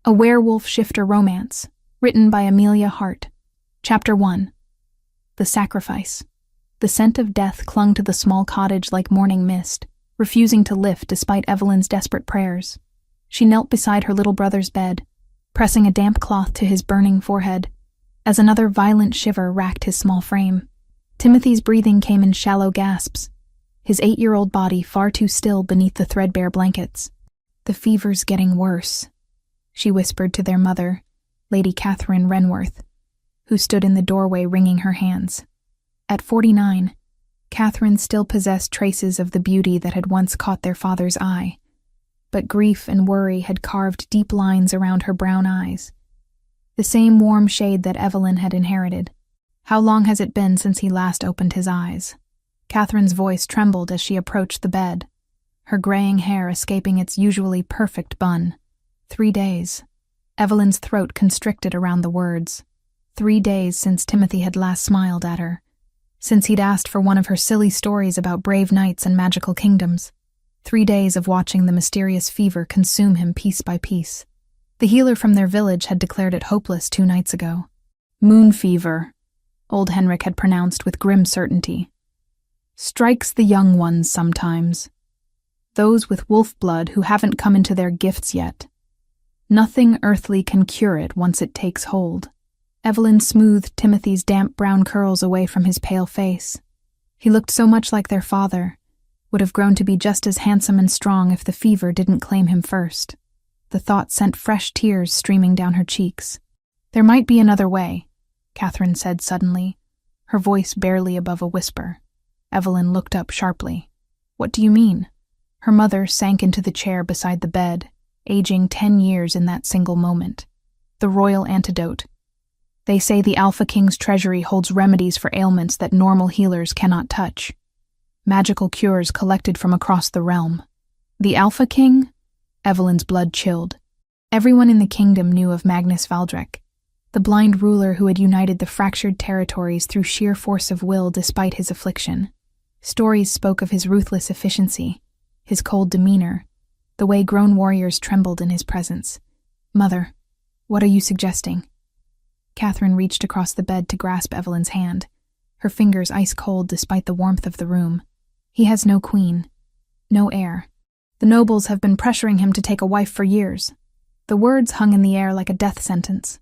A Werewolf Shifter Romance, written by Amelia Hart. Chapter 1. The Sacrifice. The scent of death clung to the small cottage like morning mist, refusing to lift despite Evelyn's desperate prayers. She knelt beside her little brother's bed, pressing a damp cloth to his burning forehead, as another violent shiver racked his small frame. Timothy's breathing came in shallow gasps, his 8-year-old body far too still beneath the threadbare blankets. "The fever's getting worse," she whispered to their mother, Lady Catherine Renworth, who stood in the doorway wringing her hands. At 49, Catherine still possessed traces of the beauty that had once caught their father's eye, but grief and worry had carved deep lines around her brown eyes, the same warm shade that Evelyn had inherited. "How long has it been since he last opened his eyes?" Catherine's voice trembled as she approached the bed, her graying hair escaping its usually perfect bun. 3 days. Evelyn's throat constricted around the words. 3 days since Timothy had last smiled at her, since he'd asked for one of her silly stories about brave knights and magical kingdoms. 3 days of watching the mysterious fever consume him piece by piece. The healer from their village had declared it hopeless 2 nights ago. "Moon fever," old Henrik had pronounced with grim certainty. "Strikes the young ones sometimes. Those with wolf blood who haven't come into their gifts yet. Nothing earthly can cure it once it takes hold." Evelyn smoothed Timothy's damp brown curls away from his pale face. He looked so much like their father, would have grown to be just as handsome and strong if the fever didn't claim him first. The thought sent fresh tears streaming down her cheeks. "There might be another way," Catherine said suddenly, her voice barely above a whisper. Evelyn looked up sharply. "What do you mean?" Her mother sank into the chair beside the bed, aging 10 years in that single moment. "The royal antidote. They say the Alpha King's treasury holds remedies for ailments that normal healers cannot touch. Magical cures collected from across the realm." "The Alpha King?" Evelyn's blood chilled. Everyone in the kingdom knew of Magnus Valdrek, the blind ruler who had united the fractured territories through sheer force of will despite his affliction. Stories spoke of his ruthless efficiency, his cold demeanor, the way grown warriors trembled in his presence. "Mother, what are you suggesting?" Catherine reached across the bed to grasp Evelyn's hand, her fingers ice-cold despite the warmth of the room. "He has no queen, no heir. The nobles have been pressuring him to take a wife for years." The words hung in the air like a death sentence.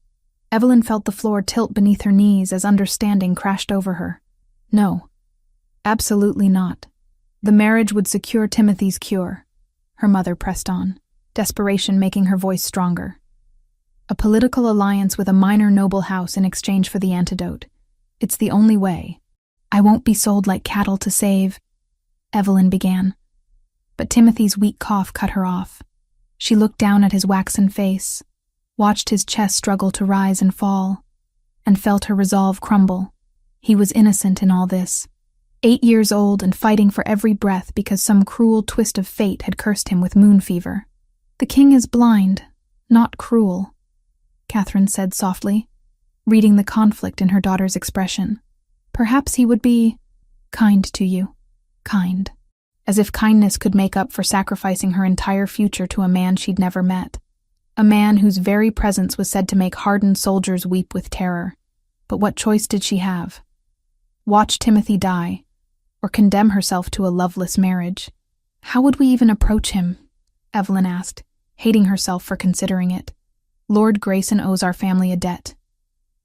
Evelyn felt the floor tilt beneath her knees as understanding crashed over her. "No, absolutely not. The marriage would secure Timothy's cure," her mother pressed on, desperation making her voice stronger. "A political alliance with a minor noble house in exchange for the antidote. It's the only way." "I won't be sold like cattle to save," Evelyn began. But Timothy's weak cough cut her off. She looked down at his waxen face, watched his chest struggle to rise and fall, and felt her resolve crumble. He was innocent in all this. 8 years old and fighting for every breath because some cruel twist of fate had cursed him with moon fever. "The king is blind, not cruel," Catherine said softly, reading the conflict in her daughter's expression. "Perhaps he would be kind to you. Kind. As if kindness could make up for sacrificing her entire future to a man she'd never met. A man whose very presence was said to make hardened soldiers weep with terror. But what choice did she have? Watch Timothy die, or condemn herself to a loveless marriage? "How would we even approach him?" Evelyn asked, hating herself for considering it. "Lord Grayson owes our family a debt.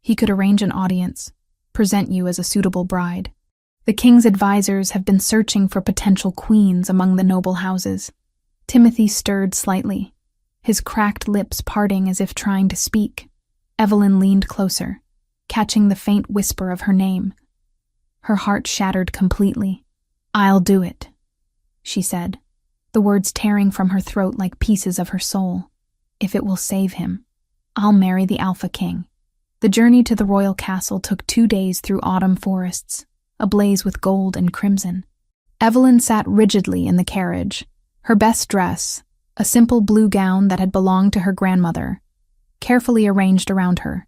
He could arrange an audience, present you as a suitable bride. The king's advisors have been searching for potential queens among the noble houses." Timothy stirred slightly, his cracked lips parting as if trying to speak. Evelyn leaned closer, catching the faint whisper of her name. Her heart shattered completely. "I'll do it," she said, the words tearing from her throat like pieces of her soul. "If it will save him, I'll marry the Alpha King." The journey to the royal castle took 2 days through autumn forests, ablaze with gold and crimson. Evelyn sat rigidly in the carriage, her best dress, a simple blue gown that had belonged to her grandmother, carefully arranged around her.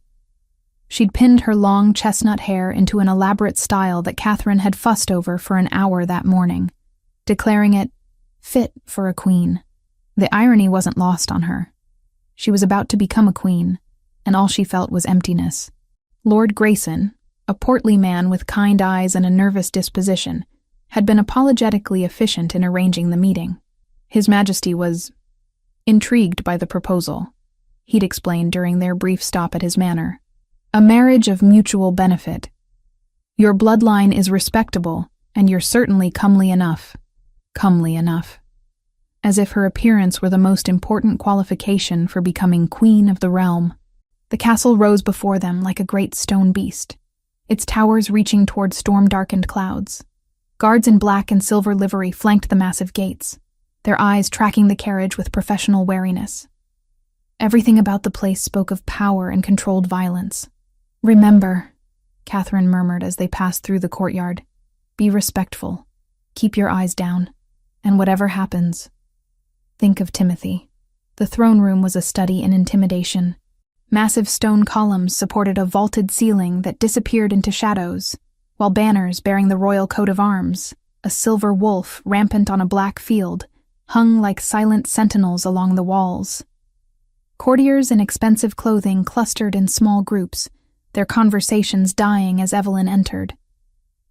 She'd pinned her long chestnut hair into an elaborate style that Catherine had fussed over for an hour that morning, declaring it fit for a queen. The irony wasn't lost on her. She was about to become a queen, and all she felt was emptiness. Lord Grayson, a portly man with kind eyes and a nervous disposition, had been apologetically efficient in arranging the meeting. His Majesty was intrigued by the proposal. He'd explained during their brief stop at his manor. A marriage of mutual benefit. Your bloodline is respectable, and you're certainly comely enough. Comely enough. As if her appearance were the most important qualification for becoming queen of the realm. The castle rose before them like a great stone beast, its towers reaching toward storm-darkened clouds. Guards in black and silver livery flanked the massive gates, their eyes tracking the carriage with professional wariness. Everything about the place spoke of power and controlled violence. "Remember," Catherine murmured as they passed through the courtyard, "be respectful. Keep your eyes down. And whatever happens, think of Timothy." The throne room was a study in intimidation. Massive stone columns supported a vaulted ceiling that disappeared into shadows, while banners bearing the royal coat of arms, a silver wolf rampant on a black field, hung like silent sentinels along the walls. Courtiers in expensive clothing clustered in small groups, their conversations dying as Evelyn entered.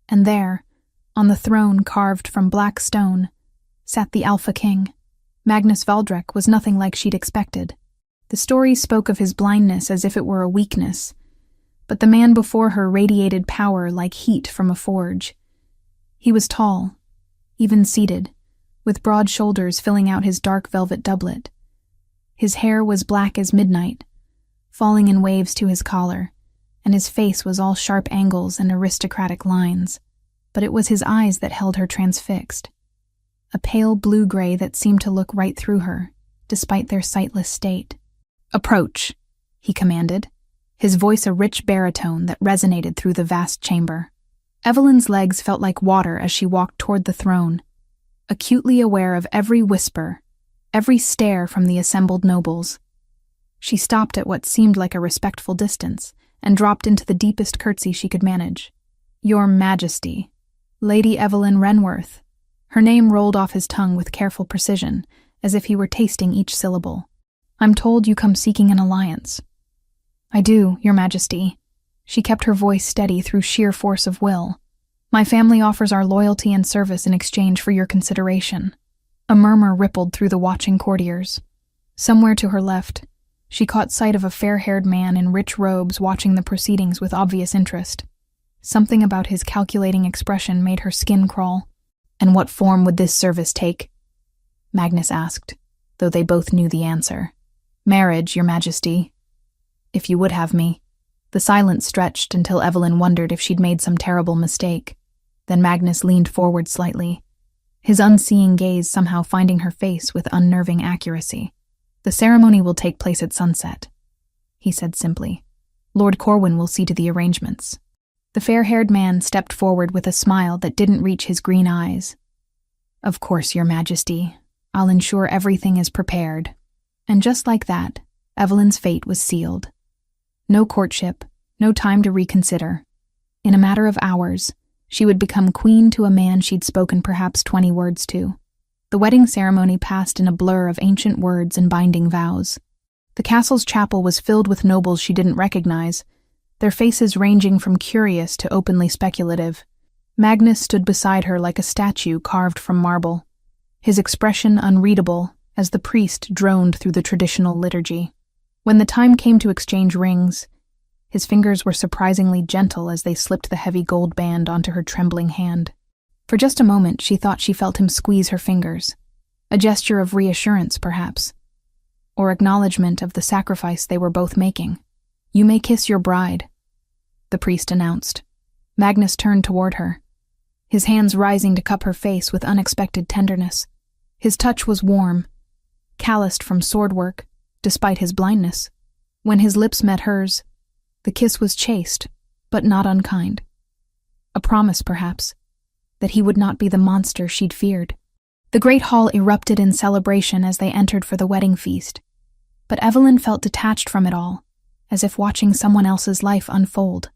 And there, on the throne carved from black stone, sat the Alpha King. Magnus Valdrek was nothing like she'd expected. The story spoke of his blindness as if it were a weakness, but the man before her radiated power like heat from a forge. He was tall, even seated, with broad shoulders filling out his dark velvet doublet. His hair was black as midnight, falling in waves to his collar, and his face was all sharp angles and aristocratic lines, but it was his eyes that held her transfixed. A pale blue-gray that seemed to look right through her, despite their sightless state. "Approach," he commanded, his voice a rich baritone that resonated through the vast chamber. Evelyn's legs felt like water as she walked toward the throne, acutely aware of every whisper, every stare from the assembled nobles. She stopped at what seemed like a respectful distance and dropped into the deepest curtsy she could manage. "Your Majesty, Lady Evelyn Renworth." Her name rolled off his tongue with careful precision, as if he were tasting each syllable. "I'm told you come seeking an alliance." "I do, Your Majesty." She kept her voice steady through sheer force of will. "My family offers our loyalty and service in exchange for your consideration." A murmur rippled through the watching courtiers. Somewhere to her left, she caught sight of a fair-haired man in rich robes watching the proceedings with obvious interest. Something about his calculating expression made her skin crawl. "And what form would this service take?" Magnus asked, though they both knew the answer. "Marriage, Your Majesty. If you would have me." The silence stretched until Evelyn wondered if she'd made some terrible mistake. Then Magnus leaned forward slightly, his unseeing gaze somehow finding her face with unnerving accuracy. "The ceremony will take place at sunset," he said simply. "Lord Corwin will see to the arrangements." The fair-haired man stepped forward with a smile that didn't reach his green eyes. "Of course, Your Majesty. I'll ensure everything is prepared." And just like that, Evelyn's fate was sealed. No courtship, no time to reconsider. In a matter of hours, she would become queen to a man she'd spoken perhaps 20 words to. The wedding ceremony passed in a blur of ancient words and binding vows. The castle's chapel was filled with nobles she didn't recognize, their faces ranging from curious to openly speculative. Magnus stood beside her like a statue carved from marble, his expression unreadable as the priest droned through the traditional liturgy. When the time came to exchange rings, his fingers were surprisingly gentle as they slipped the heavy gold band onto her trembling hand. For just a moment she thought she felt him squeeze her fingers, a gesture of reassurance perhaps, or acknowledgement of the sacrifice they were both making. "You may kiss your bride," the priest announced. Magnus turned toward her, his hands rising to cup her face with unexpected tenderness. His touch was warm, calloused from sword work, despite his blindness. When his lips met hers, the kiss was chaste, but not unkind. A promise, perhaps, that he would not be the monster she'd feared. The great hall erupted in celebration as they entered for the wedding feast, but Evelyn felt detached from it all, as if watching someone else's life unfold.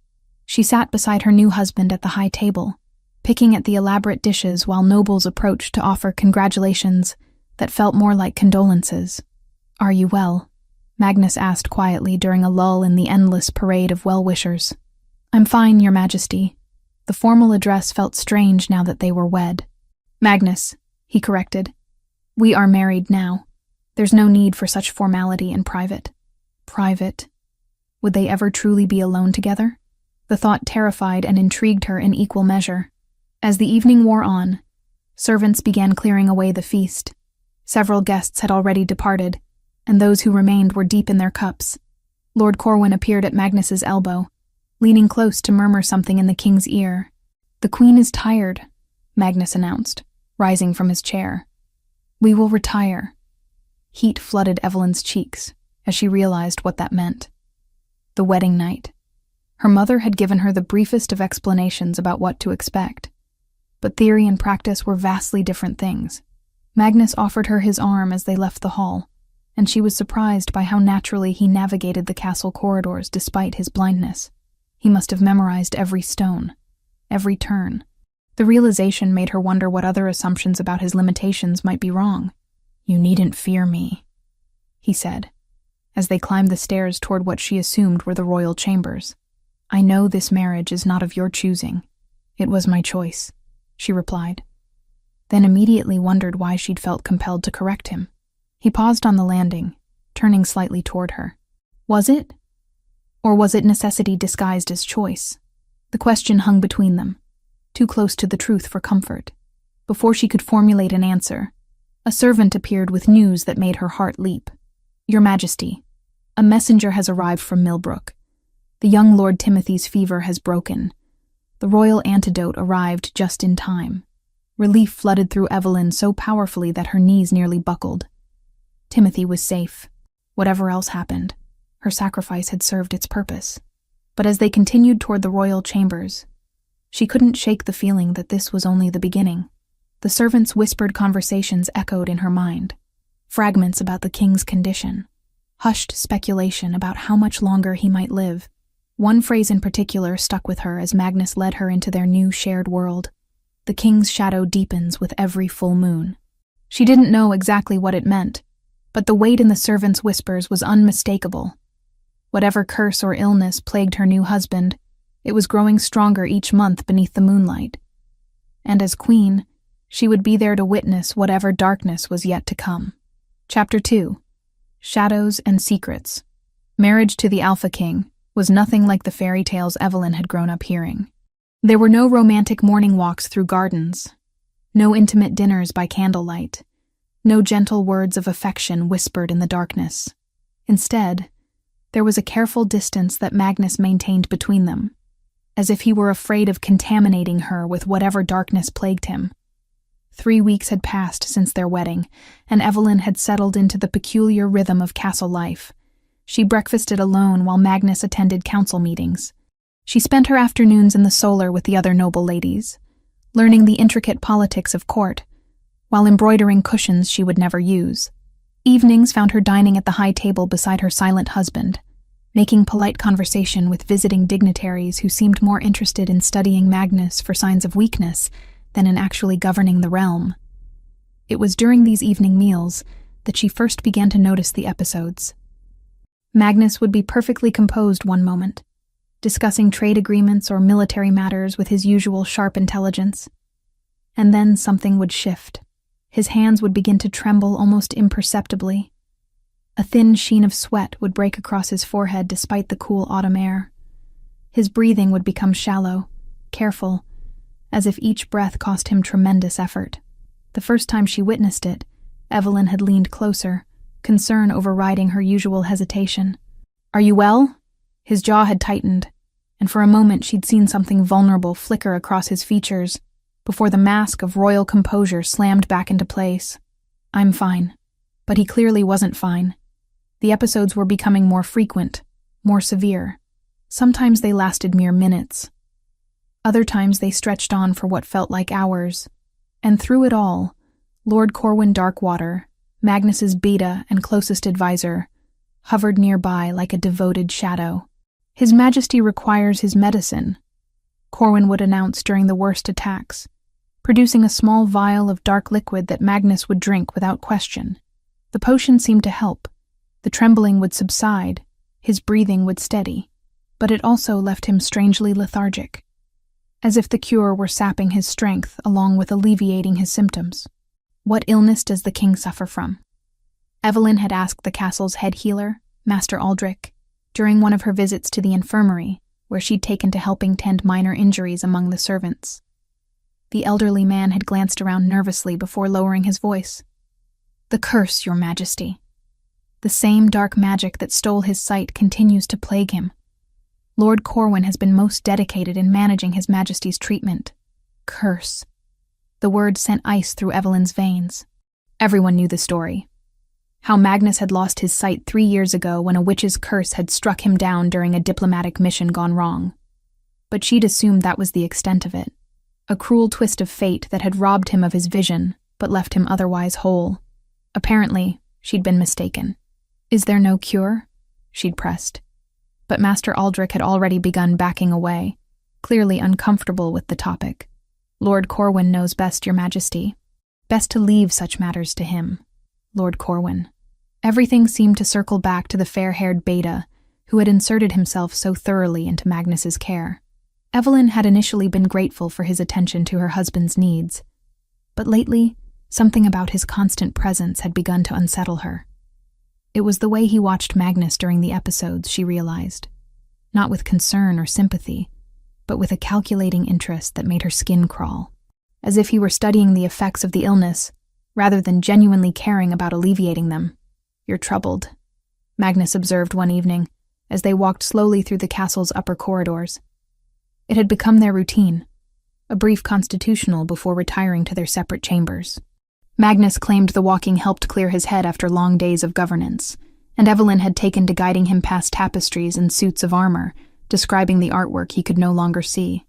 She sat beside her new husband at the high table, picking at the elaborate dishes while nobles approached to offer congratulations that felt more like condolences. "Are you well?" Magnus asked quietly during a lull in the endless parade of well-wishers. "I'm fine, Your Majesty." The formal address felt strange now that they were wed. "Magnus," he corrected. "We are married now. There's no need for such formality in private." Private? Would they ever truly be alone together? The thought terrified and intrigued her in equal measure. As the evening wore on, servants began clearing away the feast. Several guests had already departed, and those who remained were deep in their cups. Lord Corwin appeared at Magnus's elbow, leaning close to murmur something in the king's ear. "The Queen is tired," Magnus announced, rising from his chair. "We will retire." Heat flooded Evelyn's cheeks as she realized what that meant. The wedding night. Her mother had given her the briefest of explanations about what to expect, but theory and practice were vastly different things. Magnus offered her his arm as they left the hall, and she was surprised by how naturally he navigated the castle corridors despite his blindness. He must have memorized every stone, every turn. The realization made her wonder what other assumptions about his limitations might be wrong. "You needn't fear me," he said, as they climbed the stairs toward what she assumed were the royal chambers. "I know this marriage is not of your choosing. It was my choice," she replied, then immediately wondered why she'd felt compelled to correct him. He paused on the landing, turning slightly toward her. Was it? Or was it necessity disguised as choice? The question hung between them, too close to the truth for comfort. Before she could formulate an answer, a servant appeared with news that made her heart leap. "Your Majesty, a messenger has arrived from Millbrook. The young Lord Timothy's fever has broken. The royal antidote arrived just in time." Relief flooded through Evelyn so powerfully that her knees nearly buckled. Timothy was safe. Whatever else happened, her sacrifice had served its purpose. But as they continued toward the royal chambers, she couldn't shake the feeling that this was only the beginning. The servants' whispered conversations echoed in her mind. Fragments about the king's condition. Hushed speculation about how much longer he might live. One phrase in particular stuck with her as Magnus led her into their new shared world. "The king's shadow deepens with every full moon." She didn't know exactly what it meant, but the weight in the servants' whispers was unmistakable. Whatever curse or illness plagued her new husband, it was growing stronger each month beneath the moonlight. And as queen, she would be there to witness whatever darkness was yet to come. Chapter 2. Shadows and Secrets. Marriage to the Alpha King was nothing like the fairy tales Evelyn had grown up hearing. There were no romantic morning walks through gardens, no intimate dinners by candlelight, no gentle words of affection whispered in the darkness. Instead, there was a careful distance that Magnus maintained between them, as if he were afraid of contaminating her with whatever darkness plagued him. 3 weeks had passed since their wedding, and Evelyn had settled into the peculiar rhythm of castle life. She breakfasted alone while Magnus attended council meetings. She spent her afternoons in the solar with the other noble ladies, learning the intricate politics of court, while embroidering cushions she would never use. Evenings found her dining at the high table beside her silent husband, making polite conversation with visiting dignitaries who seemed more interested in studying Magnus for signs of weakness than in actually governing the realm. It was during these evening meals that she first began to notice the episodes. Magnus would be perfectly composed one moment, discussing trade agreements or military matters with his usual sharp intelligence. And then something would shift. His hands would begin to tremble almost imperceptibly. A thin sheen of sweat would break across his forehead despite the cool autumn air. His breathing would become shallow, careful, as if each breath cost him tremendous effort. The first time she witnessed it, Evelyn had leaned closer, concern overriding her usual hesitation. "Are you well?" His jaw had tightened, and for a moment she'd seen something vulnerable flicker across his features before the mask of royal composure slammed back into place. "I'm fine." But he clearly wasn't fine. The episodes were becoming more frequent, more severe. Sometimes they lasted mere minutes. Other times they stretched on for what felt like hours. And through it all, Lord Corwin Darkwater, Magnus's beta and closest advisor, hovered nearby like a devoted shadow. "His Majesty requires his medicine," Corwin would announce during the worst attacks, producing a small vial of dark liquid that Magnus would drink without question. The potion seemed to help, The trembling would subside, his breathing would steady, but it also left him strangely lethargic, as if the cure were sapping his strength along with alleviating his symptoms. What illness does the king suffer from? Evelyn had asked the castle's head healer, Master Aldrich, during one of her visits to the infirmary, where she'd taken to helping tend minor injuries among the servants. The elderly man had glanced around nervously before lowering his voice. "The curse, your majesty. The same dark magic that stole his sight continues to plague him. Lord Corwin has been most dedicated in managing his majesty's treatment. Curse." The word sent ice through Evelyn's veins. Everyone knew the story. How Magnus had lost his sight 3 years ago when a witch's curse had struck him down during a diplomatic mission gone wrong. But she'd assumed that was the extent of it. A cruel twist of fate that had robbed him of his vision, but left him otherwise whole. Apparently, she'd been mistaken. "Is there no cure?" she'd pressed. But Master Aldrich had already begun backing away, clearly uncomfortable with the topic. "Lord Corwin knows best, your majesty. Best to leave such matters to him. Lord Corwin." Everything seemed to circle back to the fair-haired beta who had inserted himself so thoroughly into Magnus's care. Evelyn had initially been grateful for his attention to her husband's needs, but lately, something about his constant presence had begun to unsettle her. It was the way he watched Magnus during the episodes, she realized. Not with concern or sympathy, but with a calculating interest that made her skin crawl, as if he were studying the effects of the illness, rather than genuinely caring about alleviating them. "You're troubled," Magnus observed one evening, as they walked slowly through the castle's upper corridors. It had become their routine, a brief constitutional before retiring to their separate chambers. Magnus claimed the walking helped clear his head after long days of governance, and Evelyn had taken to guiding him past tapestries and suits of armor, describing the artwork he could no longer see.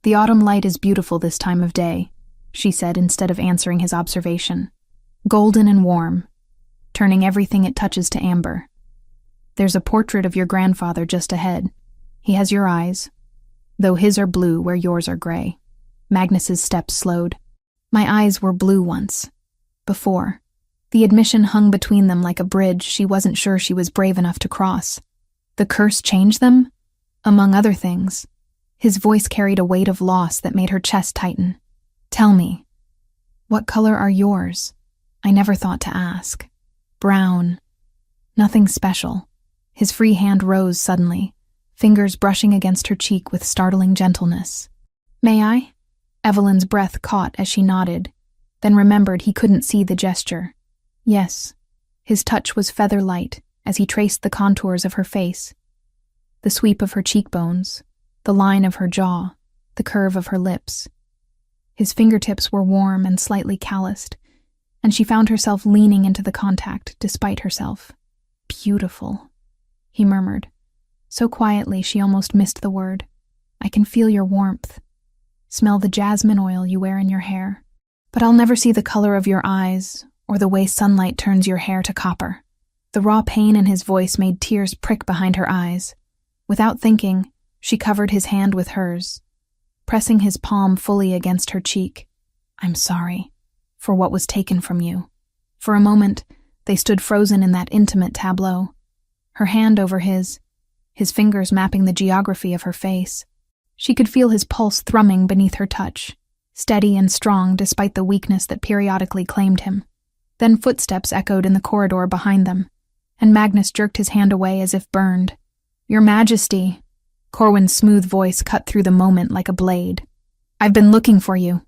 "The autumn light is beautiful this time of day," she said instead of answering his observation. "Golden and warm, turning everything it touches to amber. There's a portrait of your grandfather just ahead. He has your eyes, though his are blue where yours are gray." Magnus's steps slowed. "My eyes were blue once. Before. The admission hung between them like a bridge she wasn't sure she was brave enough to cross. The curse changed them? Among other things." His voice carried a weight of loss that made her chest tighten. "Tell me, what color are yours? I never thought to ask." "Brown. Nothing special." His free hand rose suddenly, fingers brushing against her cheek with startling gentleness. "May I?" Evelyn's breath caught as she nodded, then remembered he couldn't see the gesture. "Yes." His touch was feather-light as he traced the contours of her face, the sweep of her cheekbones, the line of her jaw, the curve of her lips. His fingertips were warm and slightly calloused, and she found herself leaning into the contact despite herself. "Beautiful," he murmured, so quietly she almost missed the word. "I can feel your warmth, smell the jasmine oil you wear in your hair, but I'll never see the color of your eyes or the way sunlight turns your hair to copper." The raw pain in his voice made tears prick behind her eyes. Without thinking, she covered his hand with hers, pressing his palm fully against her cheek. "I'm sorry for what was taken from you." For a moment, they stood frozen in that intimate tableau, her hand over his fingers mapping the geography of her face. She could feel his pulse thrumming beneath her touch, steady and strong despite the weakness that periodically claimed him. Then footsteps echoed in the corridor behind them, and Magnus jerked his hand away as if burned. "Your Majesty," Corwin's smooth voice cut through the moment like a blade. "I've been looking for you.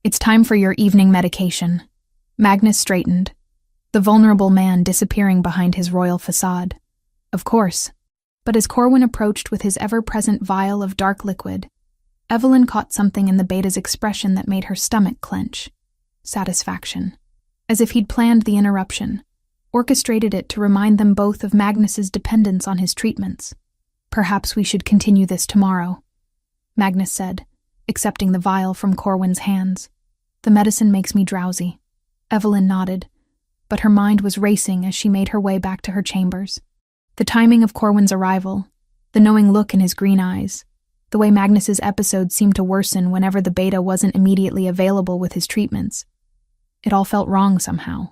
It's time for your evening medication." Magnus straightened, the vulnerable man disappearing behind his royal facade. Of course. But as Corwin approached with his ever-present vial of dark liquid, Evelyn caught something in the beta's expression that made her stomach clench. Satisfaction. As if he'd planned the interruption, orchestrated it to remind them both of Magnus's dependence on his treatments. "Perhaps we should continue this tomorrow," Magnus said, accepting the vial from Corwin's hands. "The medicine makes me drowsy." Evelyn nodded, but her mind was racing as she made her way back to her chambers. The timing of Corwin's arrival, the knowing look in his green eyes, the way Magnus's episodes seemed to worsen whenever the beta wasn't immediately available with his treatments. It all felt wrong somehow.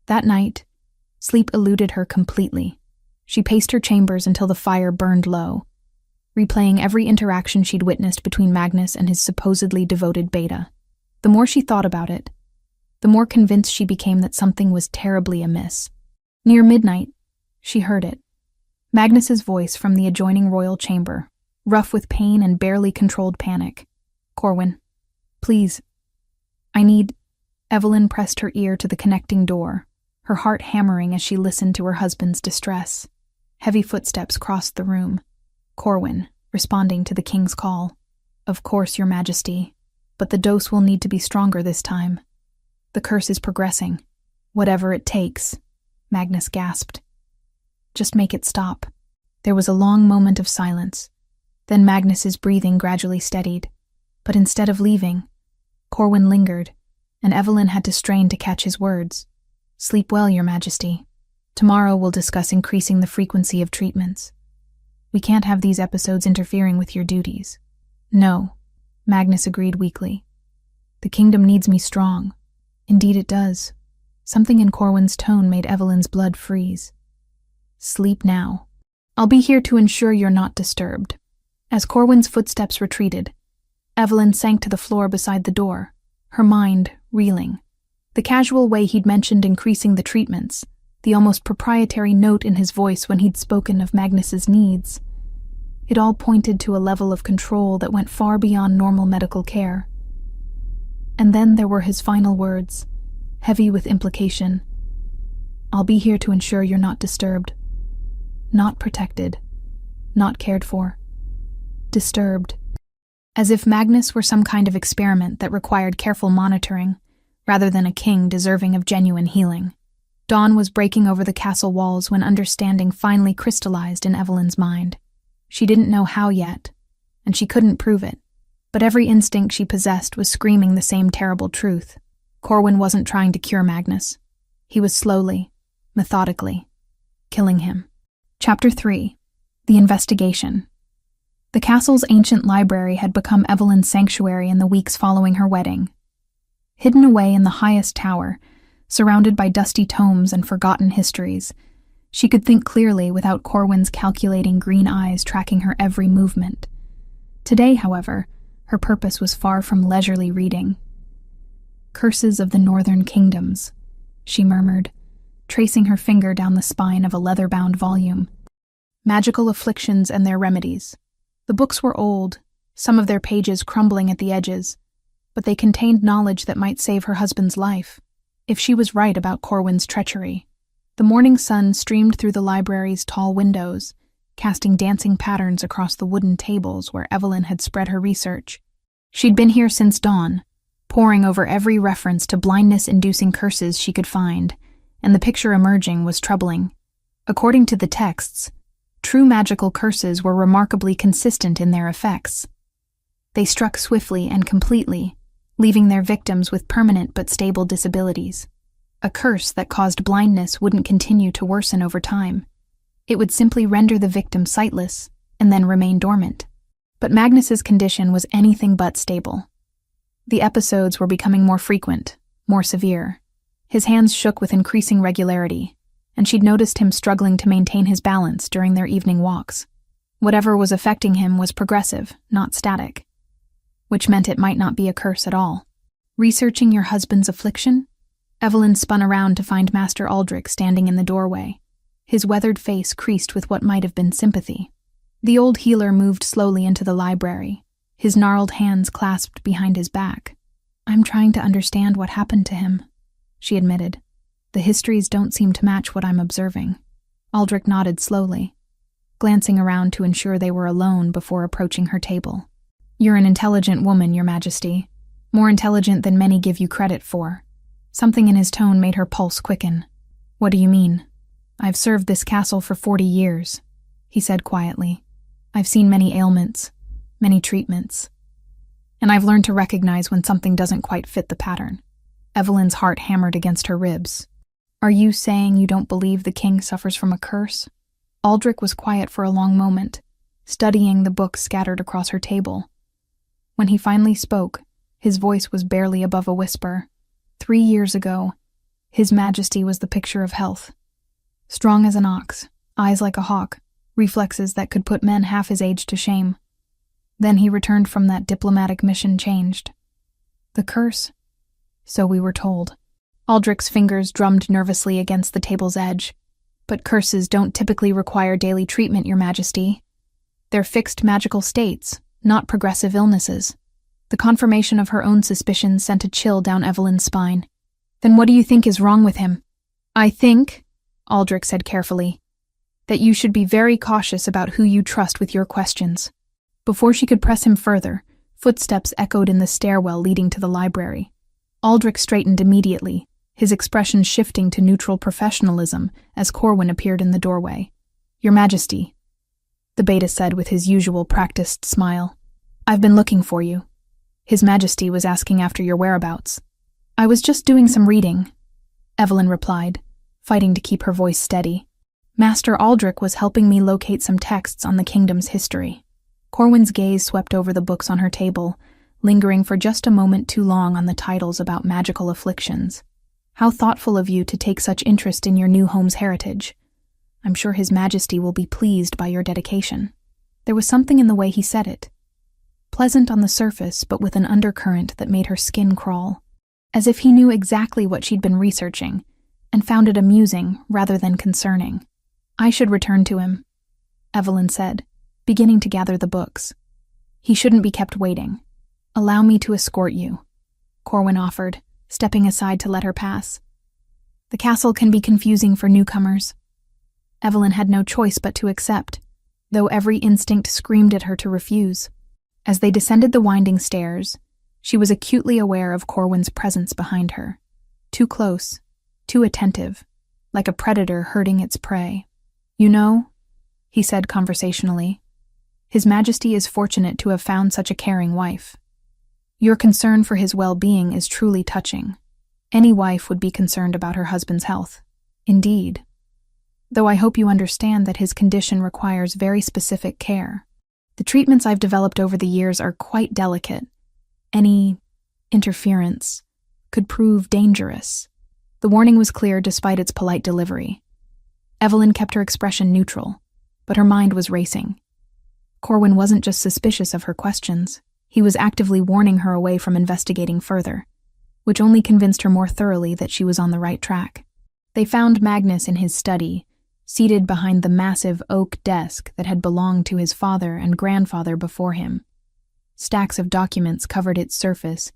That night, Sleep eluded her completely. She paced her chambers until the fire burned low, replaying every interaction she'd witnessed between Magnus and his supposedly devoted Beta. The more she thought about it, the more convinced she became that something was terribly amiss. Near midnight, she heard it. Magnus's voice from the adjoining royal chamber, rough with pain and barely controlled panic. "Corwin, please, I need—" Evelyn pressed her ear to the connecting door, her heart hammering as she listened to her husband's distress. Heavy footsteps crossed the room. Corwin, responding to the king's call. "Of course, your majesty, but the dose will need to be stronger this time. The curse is progressing. Whatever it takes," Magnus gasped. "Just make it stop." There was a long moment of silence. Then Magnus's breathing gradually steadied. But instead of leaving, Corwin lingered, and Evelyn had to strain to catch his words. "Sleep well, your majesty. Tomorrow we'll discuss increasing the frequency of treatments. We can't have these episodes interfering with your duties." "No," Magnus agreed weakly. "The kingdom needs me strong." "Indeed it does." Something in Corwin's tone made Evelyn's blood freeze. "Sleep now. I'll be here to ensure you're not disturbed." As Corwin's footsteps retreated, Evelyn sank to the floor beside the door, her mind reeling. The casual way he'd mentioned increasing the treatments, the almost proprietary note in his voice when he'd spoken of Magnus's needs. It all pointed to a level of control that went far beyond normal medical care. And then there were his final words, heavy with implication. "I'll be here to ensure you're not disturbed. Not protected. Not cared for. Disturbed." As if Magnus were some kind of experiment that required careful monitoring, rather than a king deserving of genuine healing. Dawn was breaking over the castle walls when understanding finally crystallized in Evelyn's mind. She didn't know how yet, and she couldn't prove it, but every instinct she possessed was screaming the same terrible truth. Corwin wasn't trying to cure Magnus. He was slowly, methodically, killing him. Chapter 3. The Investigation. The castle's ancient library had become Evelyn's sanctuary in the weeks following her wedding. Hidden away in the highest tower, surrounded by dusty tomes and forgotten histories, she could think clearly without Corwin's calculating green eyes tracking her every movement. Today, however, her purpose was far from leisurely reading. "Curses of the Northern Kingdoms," she murmured, tracing her finger down the spine of a leather-bound volume. Magical afflictions and their remedies. The books were old, some of their pages crumbling at the edges, but they contained knowledge that might save her husband's life, if she was right about Corwin's treachery. The morning sun streamed through the library's tall windows, casting dancing patterns across the wooden tables where Evelyn had spread her research. She'd been here since dawn, poring over every reference to blindness-inducing curses she could find, and the picture emerging was troubling. According to the texts, true magical curses were remarkably consistent in their effects. They struck swiftly and completely, leaving their victims with permanent but stable disabilities. A curse that caused blindness wouldn't continue to worsen over time. It would simply render the victim sightless and then remain dormant. But Magnus's condition was anything but stable. The episodes were becoming more frequent, more severe. His hands shook with increasing regularity, and she'd noticed him struggling to maintain his balance during their evening walks. Whatever was affecting him was progressive, not static, which meant it might not be a curse at all. "Researching your husband's affliction?" Evelyn spun around to find Master Aldrich standing in the doorway, his weathered face creased with what might have been sympathy. The old healer moved slowly into the library, his gnarled hands clasped behind his back. "I'm trying to understand what happened to him," she admitted. "The histories don't seem to match what I'm observing." Aldrich nodded slowly, glancing around to ensure they were alone before approaching her table. "You're an intelligent woman, Your Majesty. More intelligent than many give you credit for." Something in his tone made her pulse quicken. "What do you mean?" "I've served this castle for 40 years, he said quietly. "I've seen many ailments, many treatments, and I've learned to recognize when something doesn't quite fit the pattern." Evelyn's heart hammered against her ribs. "Are you saying you don't believe the king suffers from a curse?" Aldrich was quiet for a long moment, studying the books scattered across her table. When he finally spoke, his voice was barely above a whisper. 3 years ago, His Majesty was the picture of health. Strong as an ox, eyes like a hawk, reflexes that could put men half his age to shame. Then he returned from that diplomatic mission changed. The curse? So we were told. Aldrich's fingers drummed nervously against the table's edge. But curses don't typically require daily treatment, Your Majesty. They're fixed magical states, not progressive illnesses. The confirmation of her own suspicions sent a chill down Evelyn's spine. Then what do you think is wrong with him? I think, Aldrich said carefully, that you should be very cautious about who you trust with your questions. Before she could press him further, footsteps echoed in the stairwell leading to the library. Aldrich straightened immediately, his expression shifting to neutral professionalism as Corwin appeared in the doorway. Your Majesty, the beta said with his usual practiced smile. I've been looking for you. His Majesty was asking after your whereabouts. I was just doing some reading, Evelyn replied, fighting to keep her voice steady. Master Aldrich was helping me locate some texts on the kingdom's history. Corwin's gaze swept over the books on her table, lingering for just a moment too long on the titles about magical afflictions. How thoughtful of you to take such interest in your new home's heritage. I'm sure His Majesty will be pleased by your dedication. There was something in the way he said it. Pleasant on the surface, but with an undercurrent that made her skin crawl. As if he knew exactly what she'd been researching, and found it amusing rather than concerning. I should return to him, Evelyn said, beginning to gather the books. He shouldn't be kept waiting. Allow me to escort you, Corwin offered, stepping aside to let her pass. The castle can be confusing for newcomers. Evelyn had no choice but to accept, though every instinct screamed at her to refuse. As they descended the winding stairs, she was acutely aware of Corwin's presence behind her. Too close, too attentive, like a predator herding its prey. You know, he said conversationally, His Majesty is fortunate to have found such a caring wife. Your concern for his well-being is truly touching. Any wife would be concerned about her husband's health. Indeed. Though I hope you understand that his condition requires very specific care. The treatments I've developed over the years are quite delicate. Any interference could prove dangerous. The warning was clear despite its polite delivery. Evelyn kept her expression neutral, but her mind was racing. Corwin wasn't just suspicious of her questions. He was actively warning her away from investigating further, which only convinced her more thoroughly that she was on the right track. They found Magnus in his study, seated behind the massive oak desk that had belonged to his father and grandfather before him. Stacks of documents covered its surface,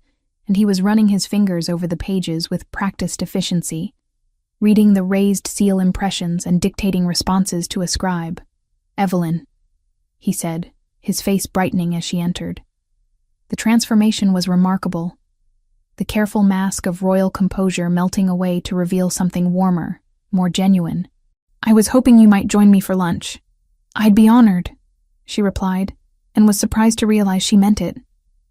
and he was running his fingers over the pages with practiced efficiency, reading the raised seal impressions and dictating responses to a scribe. Evelyn, he said, his face brightening as she entered. The transformation was remarkable, the careful mask of royal composure melting away to reveal something warmer, more genuine. I was hoping you might join me for lunch. I'd be honored, she replied, and was surprised to realize she meant it.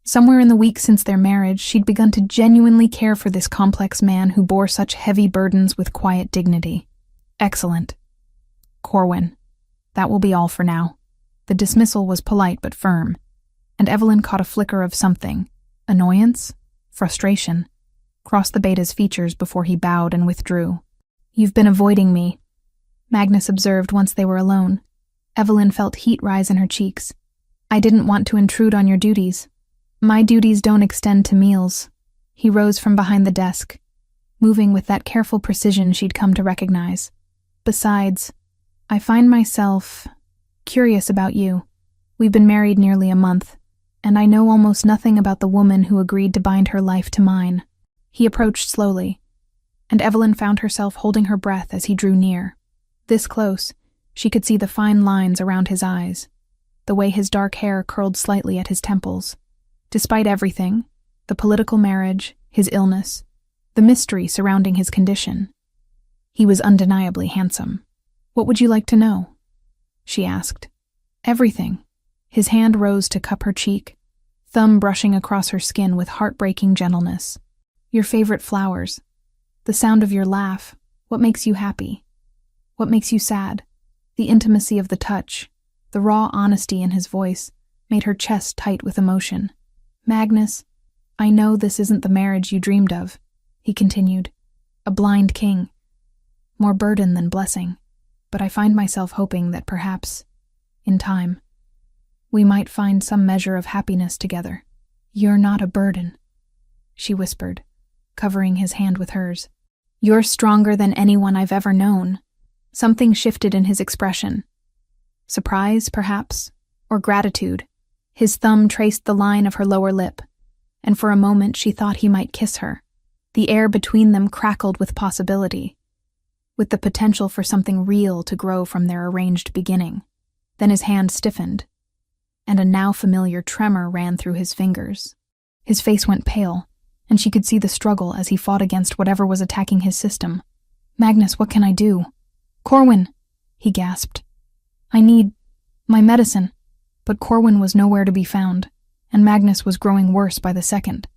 Somewhere in the weeks since their marriage, she'd begun to genuinely care for this complex man who bore such heavy burdens with quiet dignity. Excellent. Corwin, that will be all for now. The dismissal was polite but firm, and Evelyn caught a flicker of something, annoyance, frustration, crossed the beta's features before he bowed and withdrew. You've been avoiding me, Magnus observed once they were alone. Evelyn felt heat rise in her cheeks. I didn't want to intrude on your duties. My duties don't extend to meals. He rose from behind the desk, moving with that careful precision she'd come to recognize. Besides, I find myself curious about you. We've been married nearly a month, and I know almost nothing about the woman who agreed to bind her life to mine. He approached slowly, and Evelyn found herself holding her breath as he drew near. This close, she could see the fine lines around his eyes, the way his dark hair curled slightly at his temples. Despite everything, the political marriage, his illness, the mystery surrounding his condition, he was undeniably handsome. What would you like to know? She asked. Everything. His hand rose to cup her cheek, thumb brushing across her skin with heartbreaking gentleness. Your favorite flowers, the sound of your laugh, what makes you happy, what makes you sad, the intimacy of the touch, the raw honesty in his voice made her chest tight with emotion. Magnus, I know this isn't the marriage you dreamed of, he continued. A blind king. More burden than blessing. but I find myself hoping that perhaps, in time, we might find some measure of happiness together. You're not a burden, she whispered, covering his hand with hers. You're stronger than anyone I've ever known. Something shifted in his expression. Surprise, perhaps, or gratitude. His thumb traced the line of her lower lip, and for a moment she thought he might kiss her. The air between them crackled with possibility, with the potential for something real to grow from their arranged beginning. Then his hand stiffened, and a now familiar tremor ran through his fingers. His face went pale, and she could see the struggle as he fought against whatever was attacking his system. Magnus, what can I do? Corwin, he gasped. I need my medicine. But Corwin was nowhere to be found, and Magnus was growing worse by the second.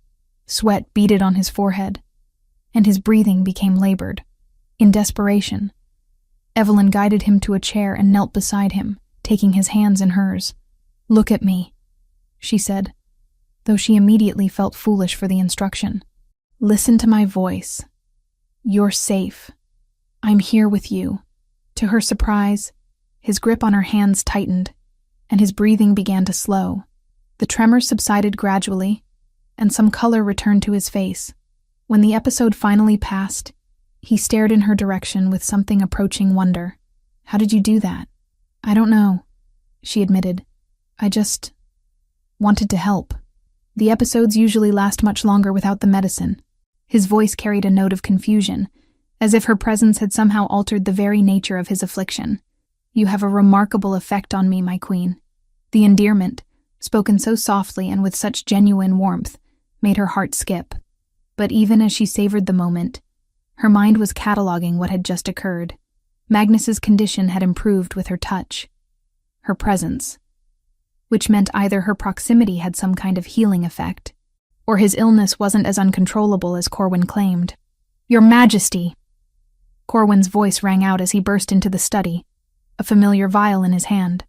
Sweat beaded on his forehead, and his breathing became labored. In desperation, Evelyn guided him to a chair and knelt beside him, taking his hands in hers. Look at me, she said, though she immediately felt foolish for the instruction. Listen to my voice. You're safe. I'm here with you. To her surprise, his grip on her hands tightened, and his breathing began to slow. The tremors subsided gradually, and some color returned to his face. When the episode finally passed, he stared in her direction with something approaching wonder. How did you do that? I don't know, she admitted. I just wanted to help. The episodes usually last much longer without the medicine. His voice carried a note of confusion, as if her presence had somehow altered the very nature of his affliction. You have a remarkable effect on me, my queen. The endearment, spoken so softly and with such genuine warmth, made her heart skip. But even as she savored the moment, her mind was cataloging what had just occurred. Magnus's condition had improved with her touch, her presence, which meant either her proximity had some kind of healing effect, or his illness wasn't as uncontrollable as Corwin claimed. Your Majesty! Corwin's voice rang out as he burst into the study, a familiar vial in his hand.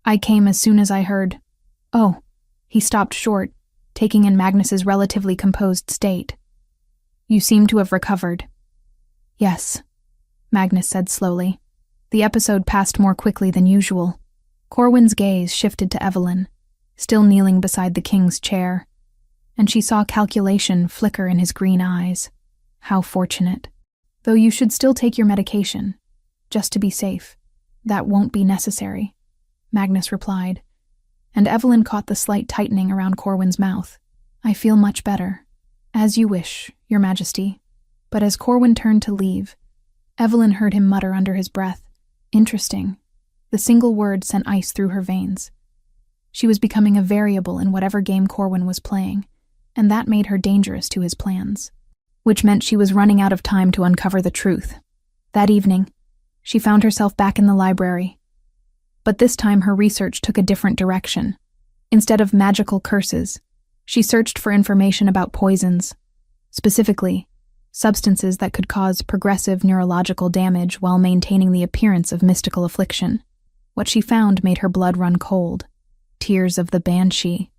I came as soon as I heard. Oh, he stopped short, taking in Magnus's relatively composed state. You seem to have recovered. Yes, Magnus said slowly. The episode passed more quickly than usual. Corwin's gaze shifted to Evelyn, still kneeling beside the king's chair, and she saw calculation flicker in his green eyes. How fortunate. Though you should still take your medication, just to be safe. That won't be necessary, Magnus replied, and Evelyn caught the slight tightening around Corwin's mouth. I feel much better. As you wish, Your Majesty. But as Corwin turned to leave, Evelyn heard him mutter under his breath. Interesting. The single word sent ice through her veins. She was becoming a variable in whatever game Corwin was playing, and that made her dangerous to his plans, which meant she was running out of time to uncover the truth. That evening, she found herself back in the library. But this time her research took a different direction. Instead of magical curses, she searched for information about poisons, specifically, substances that could cause progressive neurological damage while maintaining the appearance of mystical affliction. What she found made her blood run cold. Tears of the Banshee.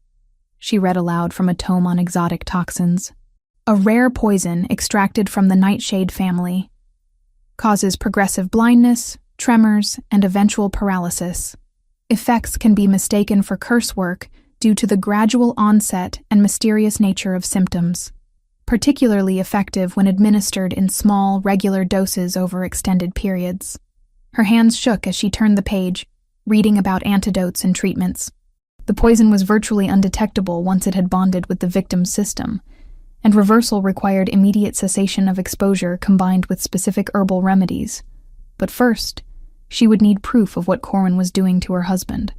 She read aloud from a tome on exotic toxins. A rare poison extracted from the nightshade family. Causes progressive blindness, tremors, and eventual paralysis. Effects can be mistaken for curse work due to the gradual onset and mysterious nature of symptoms. Particularly effective when administered in small, regular doses over extended periods. Her hands shook as she turned the page, reading about antidotes and treatments. The poison was virtually undetectable once it had bonded with the victim's system, and reversal required immediate cessation of exposure combined with specific herbal remedies. But first, she would need proof of what Corwin was doing to her husband.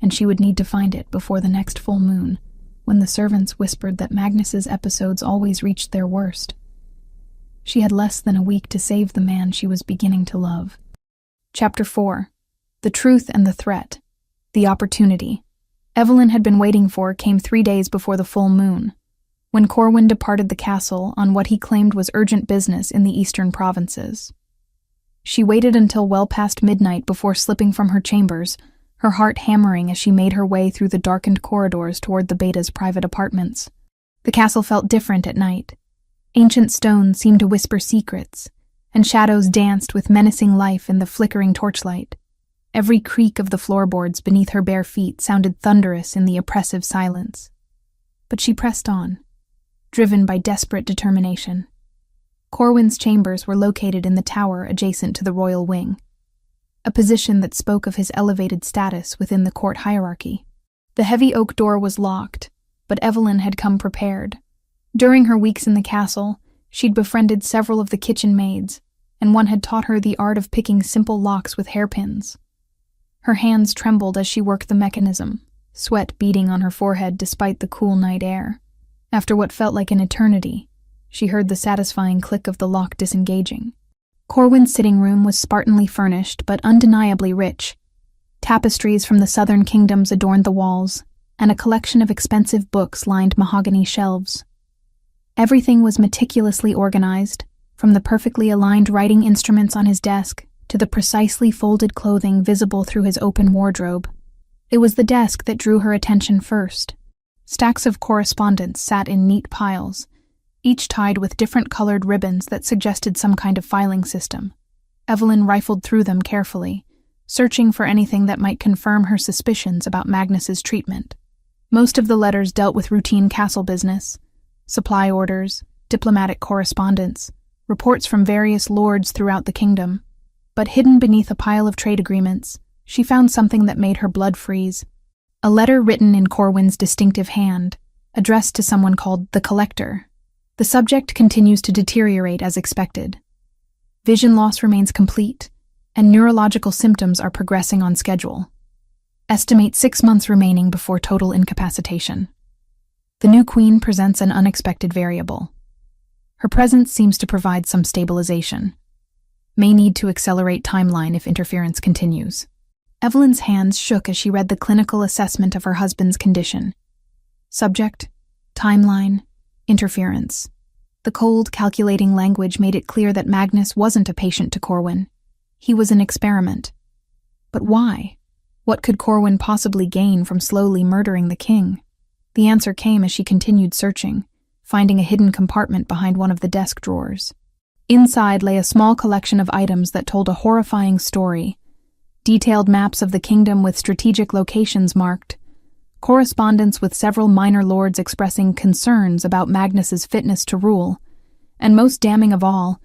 And she would need to find it before the next full moon, when the servants whispered that Magnus's episodes always reached their worst. She had less than a week to save the man she was beginning to love. Chapter 4. The Truth and the Threat. The Opportunity. Evelyn had been waiting for came 3 days before the full moon, when Corwin departed the castle on what he claimed was urgent business in the eastern provinces. She waited until well past midnight before slipping from her chambers, her heart hammering as she made her way through the darkened corridors toward the Beta's private apartments. The castle felt different at night. Ancient stones seemed to whisper secrets, and shadows danced with menacing life in the flickering torchlight. Every creak of the floorboards beneath her bare feet sounded thunderous in the oppressive silence. But she pressed on, driven by desperate determination. Corwin's chambers were located in the tower adjacent to the royal wing, a position that spoke of his elevated status within the court hierarchy. The heavy oak door was locked, but Evelyn had come prepared. During her weeks in the castle, she'd befriended several of the kitchen maids, and one had taught her the art of picking simple locks with hairpins. Her hands trembled as she worked the mechanism, sweat beading on her forehead despite the cool night air. After what felt like an eternity, she heard the satisfying click of the lock disengaging. Corwin's sitting room was spartanly furnished but undeniably rich. Tapestries from the southern kingdoms adorned the walls, and a collection of expensive books lined mahogany shelves. Everything was meticulously organized, from the perfectly aligned writing instruments on his desk to the precisely folded clothing visible through his open wardrobe. It was the desk that drew her attention first. Stacks of correspondence sat in neat piles, each tied with different colored ribbons that suggested some kind of filing system. Evelyn rifled through them carefully, searching for anything that might confirm her suspicions about Magnus's treatment. Most of the letters dealt with routine castle business, supply orders, diplomatic correspondence, reports from various lords throughout the kingdom. But hidden beneath a pile of trade agreements, she found something that made her blood freeze. A letter written in Corwin's distinctive hand, addressed to someone called the Collector. The subject continues to deteriorate as expected. Vision loss remains complete, and neurological symptoms are progressing on schedule. Estimate 6 months remaining before total incapacitation. The new queen presents an unexpected variable. Her presence seems to provide some stabilization. May need to accelerate timeline if interference continues. Evelyn's hands shook as she read the clinical assessment of her husband's condition. Subject, timeline, interference. The cold, calculating language made it clear that Magnus wasn't a patient to Corwin. He was an experiment. But why? What could Corwin possibly gain from slowly murdering the king? The answer came as she continued searching, finding a hidden compartment behind one of the desk drawers. Inside lay a small collection of items that told a horrifying story. Detailed maps of the kingdom with strategic locations marked, correspondence with several minor lords expressing concerns about Magnus's fitness to rule, and most damning of all,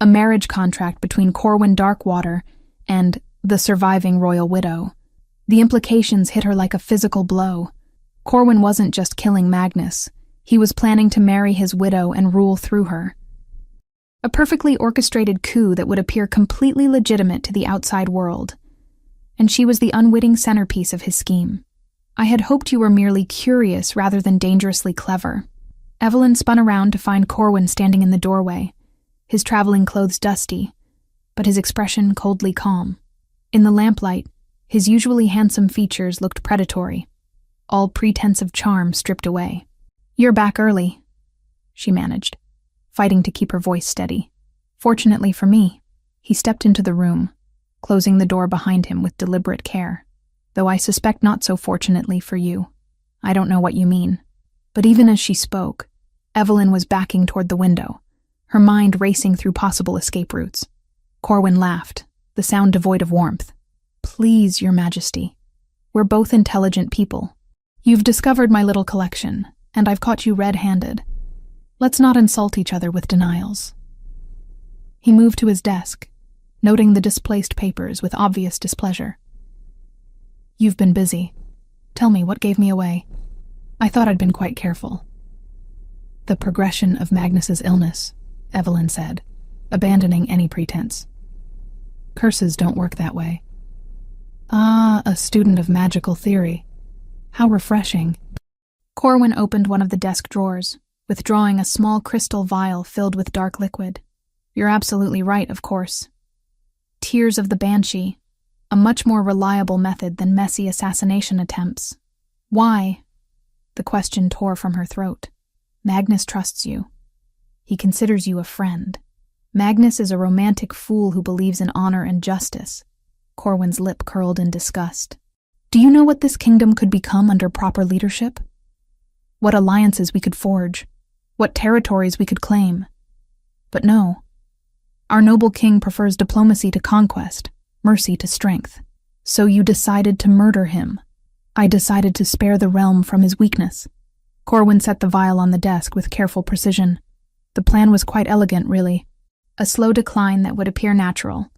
a marriage contract between Corwin Darkwater and the surviving royal widow. The implications hit her like a physical blow. Corwin wasn't just killing Magnus, he was planning to marry his widow and rule through her. A perfectly orchestrated coup that would appear completely legitimate to the outside world. And she was the unwitting centerpiece of his scheme. I had hoped you were merely curious rather than dangerously clever. Evelyn spun around to find Corwin standing in the doorway, his traveling clothes dusty, but his expression coldly calm. In the lamplight, his usually handsome features looked predatory, all pretense of charm stripped away. "You're back early," she managed, fighting to keep her voice steady. Fortunately for me, he stepped into the room, closing the door behind him with deliberate care. Though I suspect not so fortunately for you. I don't know what you mean. But even as she spoke, Evelyn was backing toward the window, her mind racing through possible escape routes. Corwin laughed, the sound devoid of warmth. "Please, Your Majesty. We're both intelligent people. You've discovered my little collection, and I've caught you red-handed. Let's not insult each other with denials." He moved to his desk, noting the displaced papers with obvious displeasure. "You've been busy. Tell me, what gave me away? I thought I'd been quite careful." "The progression of Magnus's illness," Evelyn said, abandoning any pretense. "Curses don't work that way." "Ah, a student of magical theory. How refreshing." Corwin opened one of the desk drawers, withdrawing a small crystal vial filled with dark liquid. "You're absolutely right, of course. Tears of the Banshee, a much more reliable method than messy assassination attempts. Why?" The question tore from her throat. "Magnus trusts you. He considers you a friend. Magnus is a romantic fool who believes in honor and justice." Corwin's lip curled in disgust. "Do you know what this kingdom could become under proper leadership? What alliances we could forge? What territories we could claim? But no. Our noble king prefers diplomacy to conquest, mercy to strength. So you decided to murder him. I decided to spare the realm from his weakness. Corwin set the vial on the desk with careful precision. The plan was quite elegant, really. A slow decline that would appear natural,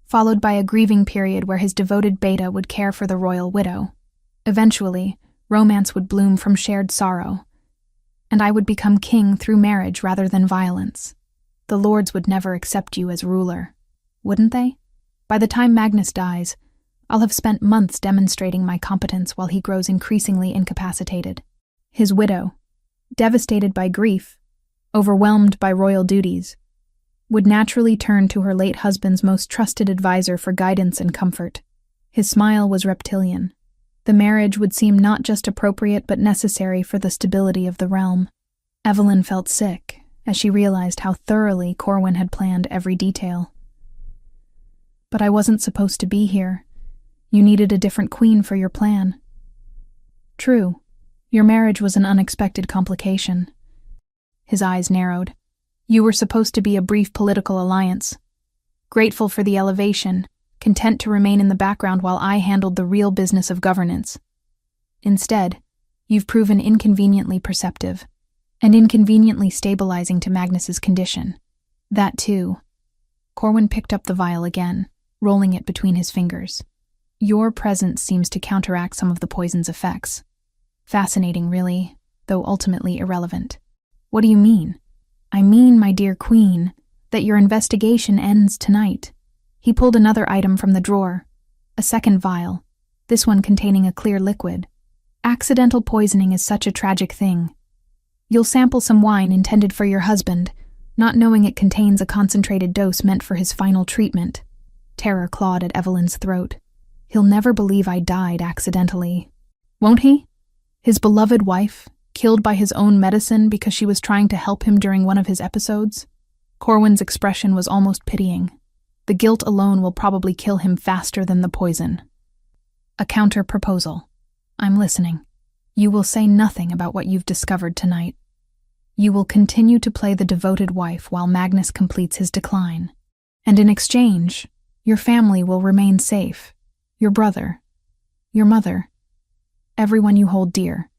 followed by a grieving period where his devoted beta would care for the royal widow. Eventually, romance would bloom from shared sorrow, and I would become king through marriage rather than violence. The lords would never accept you as ruler, wouldn't they? By the time Magnus dies, I'll have spent months demonstrating my competence while he grows increasingly incapacitated. His widow, devastated by grief, overwhelmed by royal duties, would naturally turn to her late husband's most trusted advisor for guidance and comfort. His smile was reptilian. The marriage would seem not just appropriate but necessary for the stability of the realm. Evelyn felt sick as she realized how thoroughly Corwin had planned every detail. But I wasn't supposed to be here. You needed a different queen for your plan. True, your marriage was an unexpected complication. His eyes narrowed. You were supposed to be a brief political alliance. Grateful for the elevation, content to remain in the background while I handled the real business of governance. Instead, you've proven inconveniently perceptive, and inconveniently stabilizing to Magnus's condition. That too. Corwin picked up the vial again, rolling it between his fingers. Your presence seems to counteract some of the poison's effects. Fascinating, really, though ultimately irrelevant. What do you mean? I mean, my dear queen, that your investigation ends tonight. He pulled another item from the drawer, a second vial, this one containing a clear liquid. Accidental poisoning is such a tragic thing. You'll sample some wine intended for your husband, not knowing it contains a concentrated dose meant for his final treatment. Terror clawed at Evelyn's throat. He'll never believe I died accidentally. Won't he? His beloved wife, killed by his own medicine because she was trying to help him during one of his episodes? Corwin's expression was almost pitying. The guilt alone will probably kill him faster than the poison. A counter-proposal. I'm listening. You will say nothing about what you've discovered tonight. You will continue to play the devoted wife while Magnus completes his decline. And in exchange, your family will remain safe. Your brother, your mother, everyone you hold dear.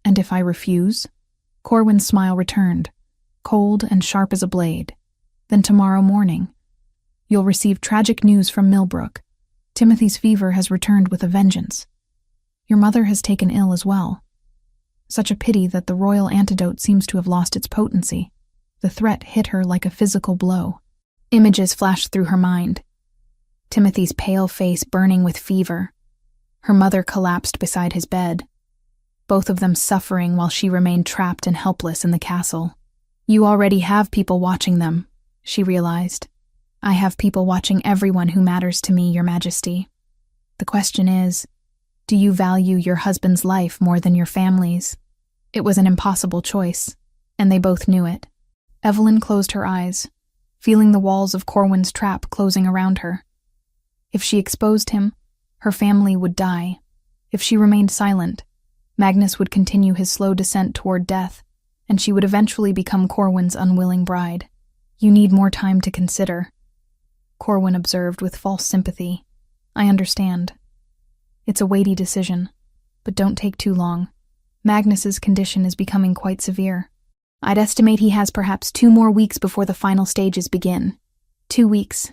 And if I refuse? Corwin's smile returned, cold and sharp as a blade. Then tomorrow morning, you'll receive tragic news from Millbrook. Timothy's fever has returned with a vengeance. Your mother has taken ill as well. Such a pity that the royal antidote seems to have lost its potency. The threat hit her like a physical blow. Images flashed through her mind. Timothy's pale face burning with fever. Her mother collapsed beside his bed. Both of them suffering while she remained trapped and helpless in the castle. You already have people watching them, she realized. I have people watching everyone who matters to me, Your Majesty. The question is, do you value your husband's life more than your family's? It was an impossible choice, and they both knew it. Evelyn closed her eyes, feeling the walls of Corwin's trap closing around her. If she exposed him, her family would die. If she remained silent, Magnus would continue his slow descent toward death, and she would eventually become Corwin's unwilling bride. You need more time to consider, Corwin observed with false sympathy. I understand. It's a weighty decision, but don't take too long. Magnus's condition is becoming quite severe. I'd estimate he has perhaps 2 more weeks before the final stages begin. 2 weeks.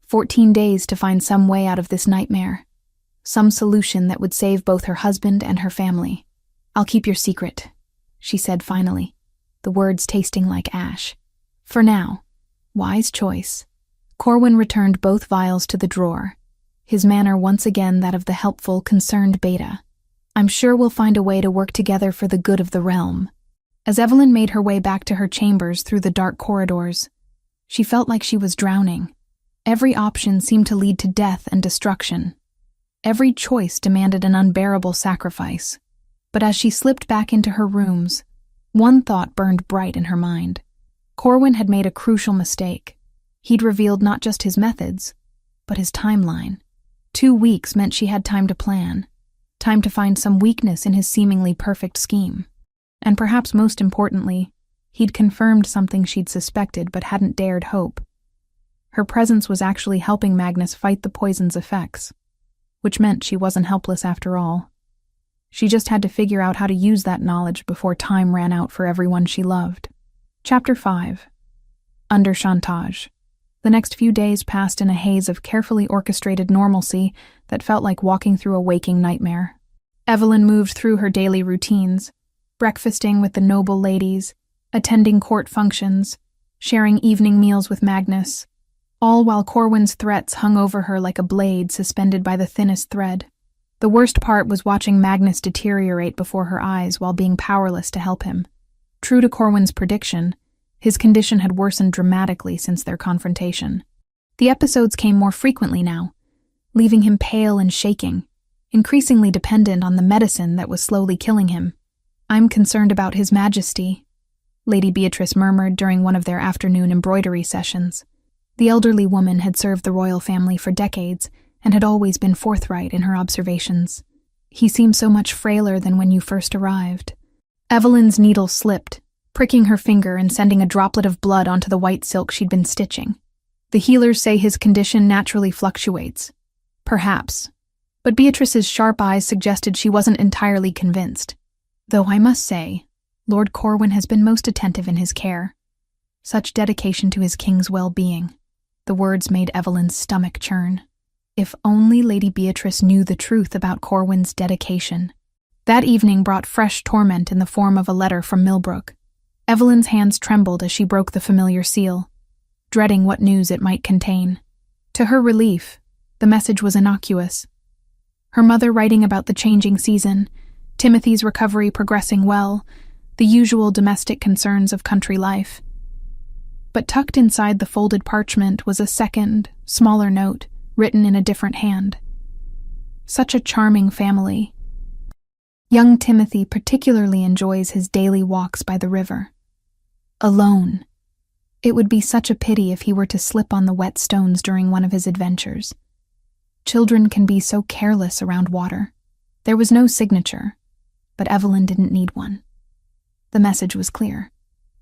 14 days to find some way out of this nightmare. Some solution that would save both her husband and her family. I'll keep your secret, she said finally, the words tasting like ash. For now. Wise choice. Corwin returned both vials to the drawer, his manner once again that of the helpful, concerned beta. I'm sure we'll find a way to work together for the good of the realm. As Evelyn made her way back to her chambers through the dark corridors, she felt like she was drowning. Every option seemed to lead to death and destruction. Every choice demanded an unbearable sacrifice. But as she slipped back into her rooms, one thought burned bright in her mind. Corwin had made a crucial mistake. He'd revealed not just his methods, but his timeline. 2 weeks meant she had time to plan, time to find some weakness in his seemingly perfect scheme. And perhaps most importantly, he'd confirmed something she'd suspected but hadn't dared hope. Her presence was actually helping Magnus fight the poison's effects, which meant she wasn't helpless after all. She just had to figure out how to use that knowledge before time ran out for everyone she loved. Chapter 5. Under Chantage. The next few days passed in a haze of carefully orchestrated normalcy that felt like walking through a waking nightmare. Evelyn moved through her daily routines, breakfasting with the noble ladies, attending court functions, sharing evening meals with Magnus, all while Corwin's threats hung over her like a blade suspended by the thinnest thread. The worst part was watching Magnus deteriorate before her eyes while being powerless to help him. True to Corwin's prediction, his condition had worsened dramatically since their confrontation. The episodes came more frequently now, leaving him pale and shaking, increasingly dependent on the medicine that was slowly killing him. "I'm concerned about His Majesty," Lady Beatrice murmured during one of their afternoon embroidery sessions. The elderly woman had served the royal family for decades and had always been forthright in her observations. "He seems so much frailer than when you first arrived." Evelyn's needle slipped, pricking her finger and sending a droplet of blood onto the white silk she'd been stitching. "The healers say his condition naturally fluctuates." Perhaps. But Beatrice's sharp eyes suggested she wasn't entirely convinced. "Though I must say, Lord Corwin has been most attentive in his care. Such dedication to his king's well-being." The words made Evelyn's stomach churn. If only Lady Beatrice knew the truth about Corwin's dedication. That evening brought fresh torment in the form of a letter from Millbrook. Evelyn's hands trembled as she broke the familiar seal, dreading what news it might contain. To her relief, the message was innocuous. Her mother writing about the changing season, Timothy's recovery progressing well, the usual domestic concerns of country life. But tucked inside the folded parchment was a second, smaller note, written in a different hand. "Such a charming family. Young Timothy particularly enjoys his daily walks by the river. Alone. It would be such a pity if he were to slip on the wet stones during one of his adventures. Children can be so careless around water." There was no signature, but Evelyn didn't need one. The message was clear.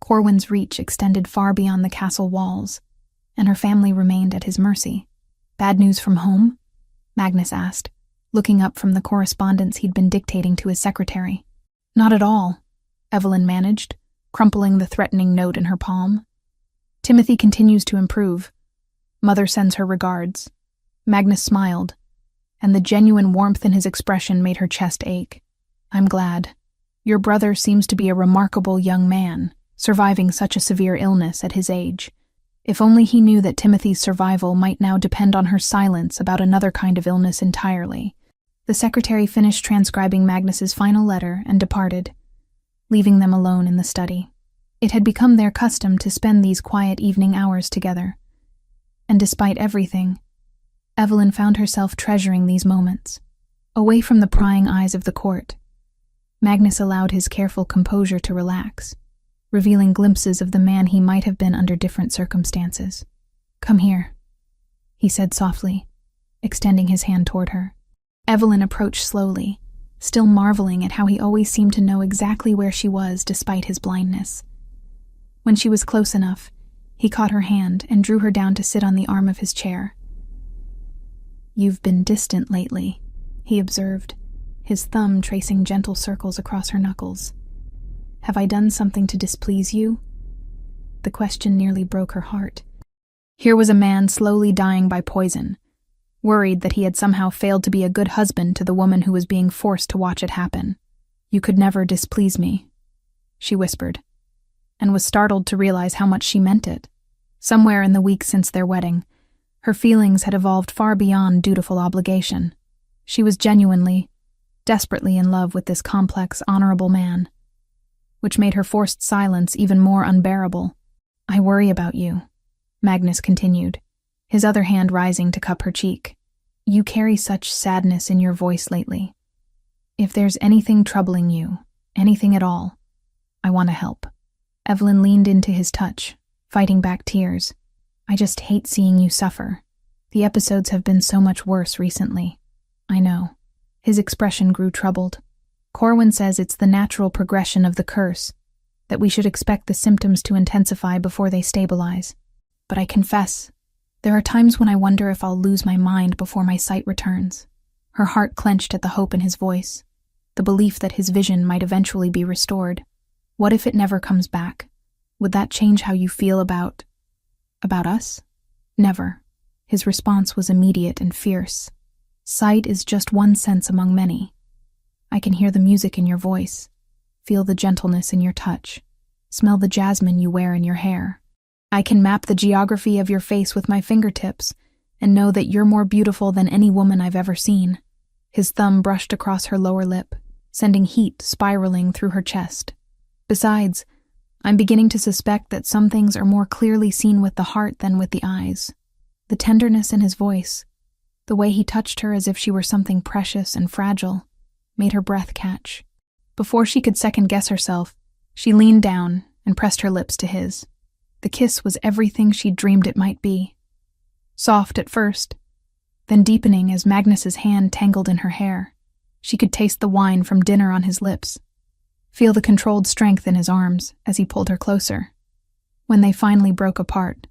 Corwin's reach extended far beyond the castle walls, and her family remained at his mercy. "Bad news from home?" Magnus asked, looking up from the correspondence he'd been dictating to his secretary. "Not at all," Evelyn managed, crumpling the threatening note in her palm. "Timothy continues to improve. Mother sends her regards." Magnus smiled, and the genuine warmth in his expression made her chest ache. "I'm glad. Your brother seems to be a remarkable young man, surviving such a severe illness at his age. If only he knew that Timothy's survival might now depend on her silence about another kind of illness entirely." The secretary finished transcribing Magnus's final letter and departed, leaving them alone in the study. It had become their custom to spend these quiet evening hours together, and despite everything, Evelyn found herself treasuring these moments. Away from the prying eyes of the court, Magnus allowed his careful composure to relax, revealing glimpses of the man he might have been under different circumstances. "Come here," he said softly, extending his hand toward her. Evelyn approached slowly, still marveling at how he always seemed to know exactly where she was despite his blindness. When she was close enough, he caught her hand and drew her down to sit on the arm of his chair. "You've been distant lately," he observed, his thumb tracing gentle circles across her knuckles. "Have I done something to displease you?" The question nearly broke her heart. Here was a man slowly dying by poison, worried that he had somehow failed to be a good husband to the woman who was being forced to watch it happen. "You could never displease me," she whispered, and was startled to realize how much she meant it. Somewhere in the weeks since their wedding, her feelings had evolved far beyond dutiful obligation. She was genuinely, desperately in love with this complex, honorable man, which made her forced silence even more unbearable. "I worry about you," Magnus continued, his other hand rising to cup her cheek. "You carry such sadness in your voice lately. If there's anything troubling you, anything at all, I want to help." Evelyn leaned into his touch, fighting back tears. "I just hate seeing you suffer. The episodes have been so much worse recently." "I know." His expression grew troubled. "Corwin says it's the natural progression of the curse, that we should expect the symptoms to intensify before they stabilize. But I confess, There are times when I wonder if I'll lose my mind before my sight returns. Her heart clenched at the hope in his voice, the belief that his vision might eventually be restored. What if it never comes back? Would that change how you feel about us? Never. His response was immediate and fierce. Sight is just one sense among many. I can hear the music in your voice, feel the gentleness in your touch, smell the jasmine you wear in your hair. I can map the geography of your face with my fingertips and know that you're more beautiful than any woman I've ever seen. His thumb brushed across her lower lip, sending heat spiraling through her chest. Besides, I'm beginning to suspect that some things are more clearly seen with the heart than with the eyes. The tenderness in his voice, the way he touched her as if she were something precious and fragile, made her breath catch. Before she could second-guess herself, she leaned down and pressed her lips to his. The kiss was everything she'd dreamed it might be. Soft at first, then deepening as Magnus's hand tangled in her hair. She could taste the wine from dinner on his lips, feel the controlled strength in his arms as he pulled her closer. When they finally broke apart,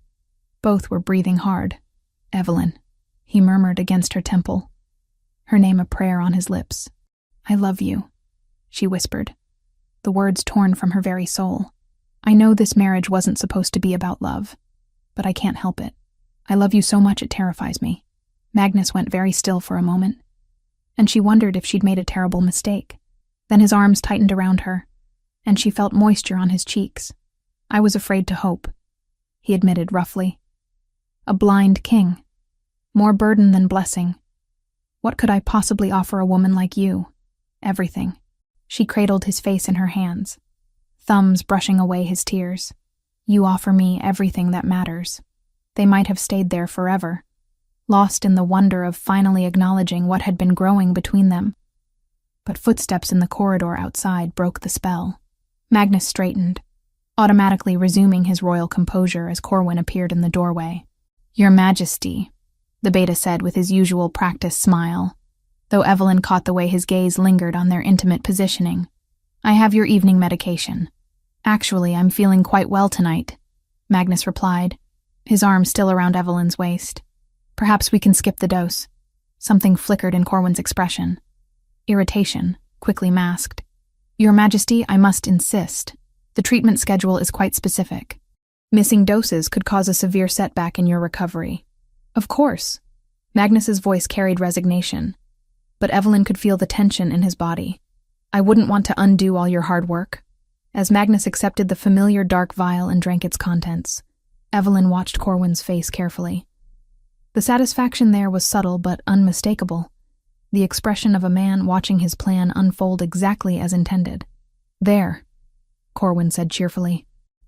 both were breathing hard. "Evelyn," he murmured against her temple, her name a prayer on his lips. "I love you," she whispered, the words torn from her very soul. "I know this marriage wasn't supposed to be about love, but I can't help it. I love you so much it terrifies me." Magnus went very still for a moment, and she wondered if she'd made a terrible mistake. Then his arms tightened around her, and she felt moisture on his cheeks. "I was afraid to hope," he admitted roughly. "A blind king. More burden than blessing. What could I possibly offer a woman like you?" "Everything." She cradled his face in her hands, thumbs brushing away his tears. "You offer me everything that matters." They might have stayed there forever, lost in the wonder of finally acknowledging what had been growing between them. But footsteps in the corridor outside broke the spell. Magnus straightened, automatically resuming his royal composure as Corwin appeared in the doorway. "Your Majesty," the beta said with his usual practiced smile, though Evelyn caught the way his gaze lingered on their intimate positioning. "I have your evening medication." "Actually, I'm feeling quite well tonight," Magnus replied, his arm still around Evelyn's waist. "Perhaps we can skip the dose." Something flickered in Corwin's expression. Irritation, quickly masked. "Your Majesty, I must insist. The treatment schedule is quite specific. Missing doses could cause a severe setback in your recovery." "Of course." Magnus's voice carried resignation, but Evelyn could feel the tension in his body. "I wouldn't want to undo all your hard work." As Magnus accepted the familiar dark vial and drank its contents, Evelyn watched Corwin's face carefully. The satisfaction there was subtle but unmistakable, the expression of a man watching his plan unfold exactly as intended. "There," Corwin said cheerfully.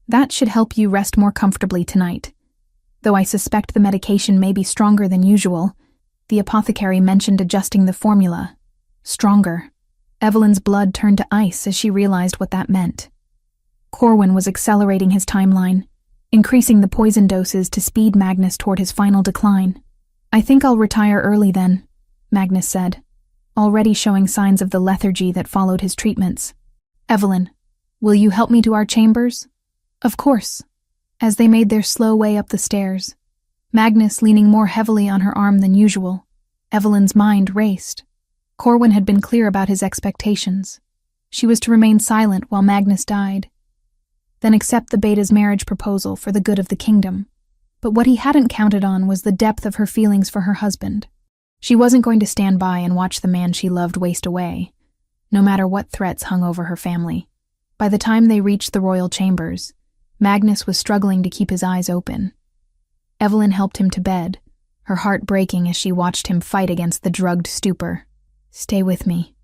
"That should help you rest more comfortably tonight. Though I suspect the medication may be stronger than usual, the apothecary mentioned adjusting the formula. Stronger." Evelyn's blood turned to ice as she realized what that meant. Corwin was accelerating his timeline, increasing the poison doses to speed Magnus toward his final decline. "I think I'll retire early then," Magnus said, already showing signs of the lethargy that followed his treatments. "Evelyn, will you help me to our chambers?" "Of course." As they made their slow way up the stairs, Magnus leaning more heavily on her arm than usual, Evelyn's mind raced. Corwin had been clear about his expectations. She was to remain silent while Magnus died, then accept the beta's marriage proposal for the good of the kingdom. But what he hadn't counted on was the depth of her feelings for her husband. She wasn't going to stand by and watch the man she loved waste away, no matter what threats hung over her family. By the time they reached the royal chambers, Magnus was struggling to keep his eyes open. Evelyn helped him to bed, her heart breaking as she watched him fight against the drugged stupor. "Stay with me,"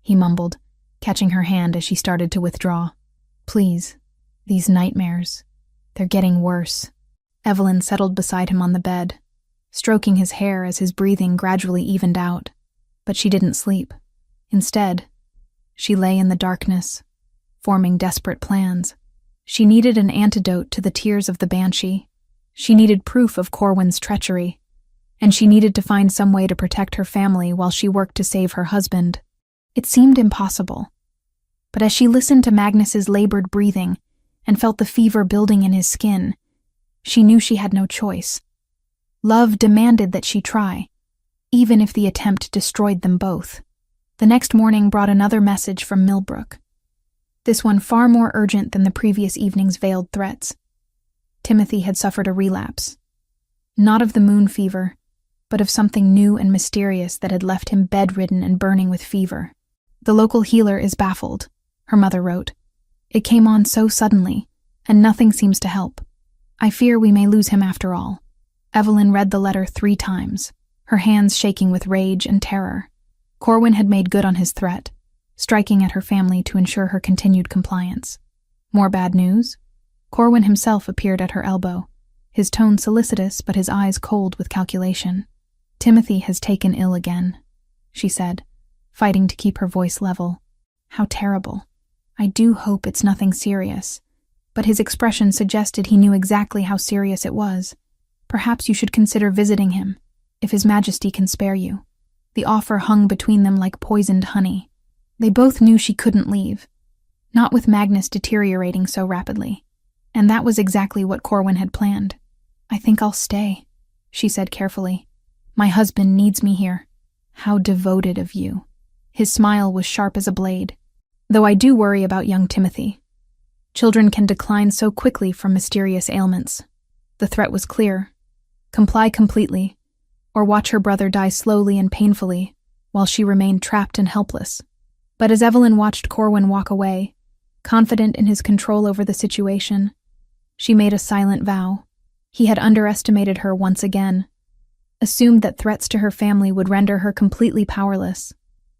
he mumbled, catching her hand as she started to withdraw. "Please, these nightmares, they're getting worse." Evelyn settled beside him on the bed, stroking his hair as his breathing gradually evened out. But she didn't sleep. Instead, she lay in the darkness, forming desperate plans. She needed an antidote to the tears of the banshee. She needed proof of Corwin's treachery, and she needed to find some way to protect her family while she worked to save her husband. It seemed impossible. But as she listened to Magnus's labored breathing and felt the fever building in his skin, she knew she had no choice. Love demanded that she try, even if the attempt destroyed them both. The next morning brought another message from Millbrook. This one far more urgent than the previous evening's veiled threats. Timothy had suffered a relapse. Not of the moon fever, but of something new and mysterious that had left him bedridden and burning with fever. The local healer is baffled, her mother wrote. It came on so suddenly, and nothing seems to help. I fear we may lose him after all. Evelyn read the letter 3 times, her hands shaking with rage and terror. Corwin had made good on his threat, striking at her family to ensure her continued compliance. More bad news? Corwin himself appeared at her elbow, his tone solicitous but his eyes cold with calculation. Timothy has taken ill again, she said, fighting to keep her voice level. How terrible. I do hope it's nothing serious. But his expression suggested he knew exactly how serious it was. Perhaps you should consider visiting him, if His Majesty can spare you. The offer hung between them like poisoned honey. They both knew she couldn't leave, not with Magnus deteriorating so rapidly. And that was exactly what Corwin had planned. I think I'll stay, she said carefully. My husband needs me here. How devoted of you. His smile was sharp as a blade. Though I do worry about young Timothy. Children can decline so quickly from mysterious ailments. The threat was clear. Comply completely, or watch her brother die slowly and painfully, while she remained trapped and helpless. But as Evelyn watched Corwin walk away, confident in his control over the situation, she made a silent vow. He had underestimated her once again, assumed that threats to her family would render her completely powerless.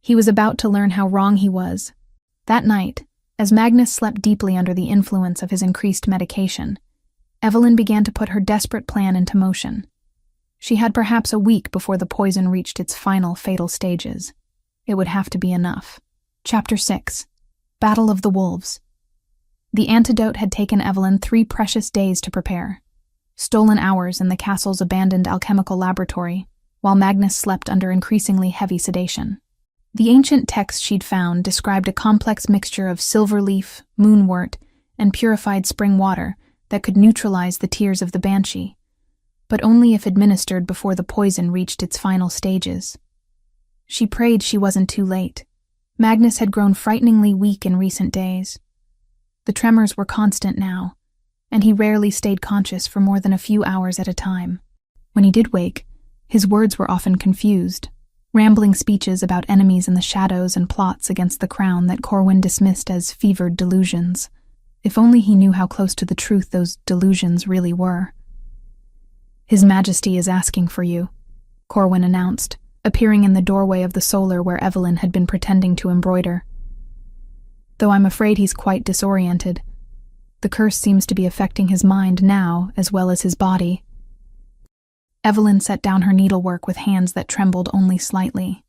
He was about to learn how wrong he was. That night, as Magnus slept deeply under the influence of his increased medication, Evelyn began to put her desperate plan into motion. She had perhaps a week before the poison reached its final fatal stages. It would have to be enough. Chapter 6. Battle of the Wolves. The antidote had taken Evelyn 3 precious days to prepare. Stolen hours in the castle's abandoned alchemical laboratory, while Magnus slept under increasingly heavy sedation. The ancient text she'd found described a complex mixture of silver leaf, moonwort, and purified spring water that could neutralize the tears of the banshee, but only if administered before the poison reached its final stages. She prayed she wasn't too late. Magnus had grown frighteningly weak in recent days. The tremors were constant now, and he rarely stayed conscious for more than a few hours at a time. When he did wake, his words were often confused, rambling speeches about enemies in the shadows and plots against the crown that Corwin dismissed as fevered delusions. If only he knew how close to the truth those delusions really were. His Majesty is asking for you, Corwin announced, appearing in the doorway of the solar where Evelyn had been pretending to embroider. Though I'm afraid he's quite disoriented. The curse seems to be affecting his mind now as well as his body. Evelyn set down her needlework with hands that trembled only slightly.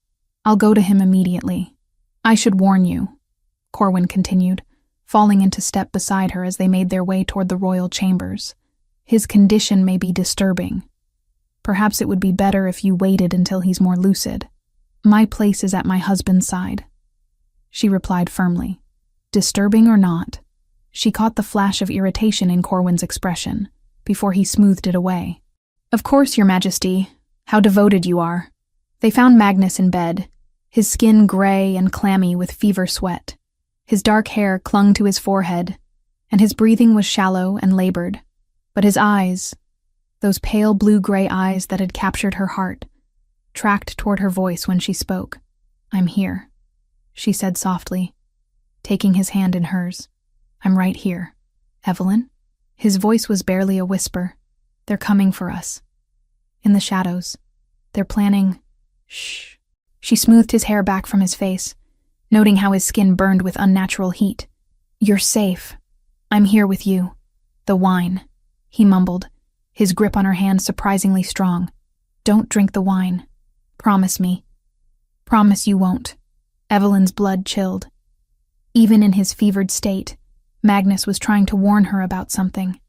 I'll go to him immediately. I should warn you, Corwin continued, falling into step beside her as they made their way toward the royal chambers. His condition may be disturbing. Perhaps it would be better if you waited until he's more lucid. My place is at my husband's side, she replied firmly. Disturbing or not, she caught the flash of irritation in Corwin's expression before he smoothed it away. Of course, Your Majesty. How devoted you are. They found Magnus in bed, his skin gray and clammy with fever sweat. His dark hair clung to his forehead, and his breathing was shallow and labored. But his eyes, those pale blue-gray eyes that had captured her heart, tracked toward her voice when she spoke. I'm here, she said softly, taking his hand in hers. I'm right here. Evelyn? His voice was barely a whisper. They're coming for us. In the shadows. They're planning. Shh. She smoothed his hair back from his face, noting how his skin burned with unnatural heat. You're safe. I'm here with you. The wine, he mumbled, his grip on her hand surprisingly strong. Don't drink the wine. Promise me. Promise you won't. Evelyn's blood chilled. Even in his fevered state, Magnus was trying to warn her about something.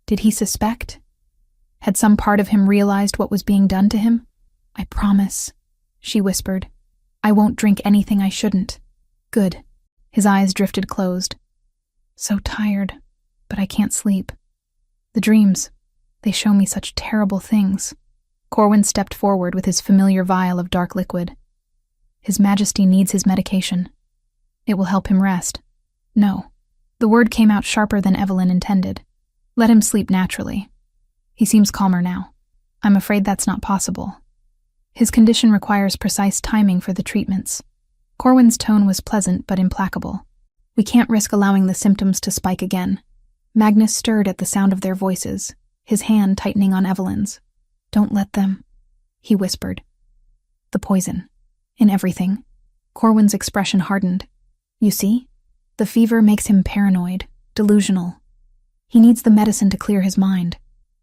Did he suspect? Had some part of him realized what was being done to him? I promise, she whispered. I won't drink anything I shouldn't. Good. His eyes drifted closed. So tired, but I can't sleep. The dreams, they show me such terrible things. Corwin stepped forward with his familiar vial of dark liquid. His Majesty needs his medication. It will help him rest. No. The word came out sharper than Evelyn intended. Let him sleep naturally. He seems calmer now. I'm afraid that's not possible. His condition requires precise timing for the treatments. Corwin's tone was pleasant but implacable. We can't risk allowing the symptoms to spike again. Magnus stirred at the sound of their voices, his hand tightening on Evelyn's. Don't let them, he whispered. The poison. In everything. Corwin's expression hardened. You see? The fever makes him paranoid, delusional. He needs the medicine to clear his mind.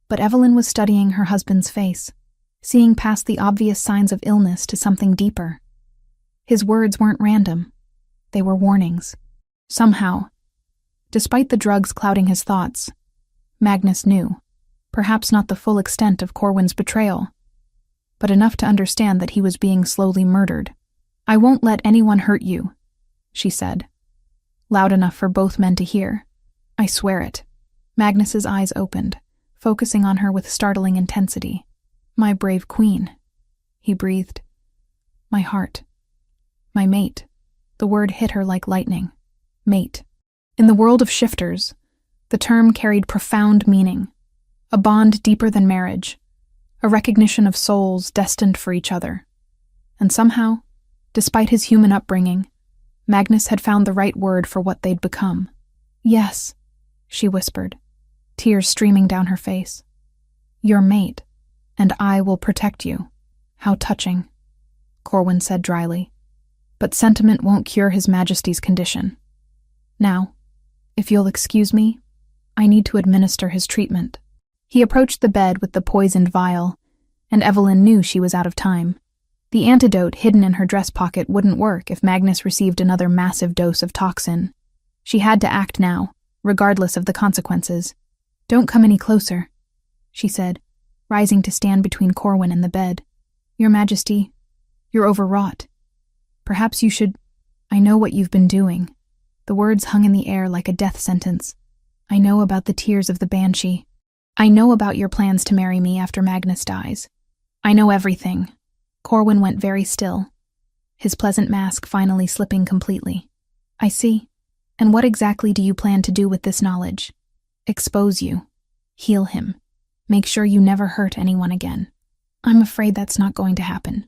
But Evelyn was studying her husband's face, seeing past the obvious signs of illness to something deeper. His words weren't random. They were warnings. Somehow, despite the drugs clouding his thoughts, Magnus knew, perhaps not the full extent of Corwin's betrayal, but enough to understand that he was being slowly murdered. I won't let anyone hurt you, she said, loud enough for both men to hear. I swear it. Magnus's eyes opened, focusing on her with startling intensity. My brave queen, he breathed. My heart. My mate. The word hit her like lightning. Mate. In the world of shifters, the term carried profound meaning. A bond deeper than marriage. A recognition of souls destined for each other. And somehow, despite his human upbringing, Magnus had found the right word for what they'd become. Yes, she whispered, tears streaming down her face. Your mate, and I will protect you. How touching, Corwin said dryly. But sentiment won't cure His Majesty's condition. Now, if you'll excuse me, I need to administer his treatment. He approached the bed with the poisoned vial, and Evelyn knew she was out of time. The antidote hidden in her dress pocket wouldn't work if Magnus received another massive dose of toxin. She had to act now, regardless of the consequences. Don't come any closer, she said, rising to stand between Corwin and the bed. Your Majesty, you're overwrought. Perhaps you should... I know what you've been doing. The words hung in the air like a death sentence. I know about the tears of the banshee. I know about your plans to marry me after Magnus dies. I know everything. Corwin went very still, his pleasant mask finally slipping completely. I see. And what exactly do you plan to do with this knowledge? Expose you. Heal him. Make sure you never hurt anyone again. I'm afraid that's not going to happen.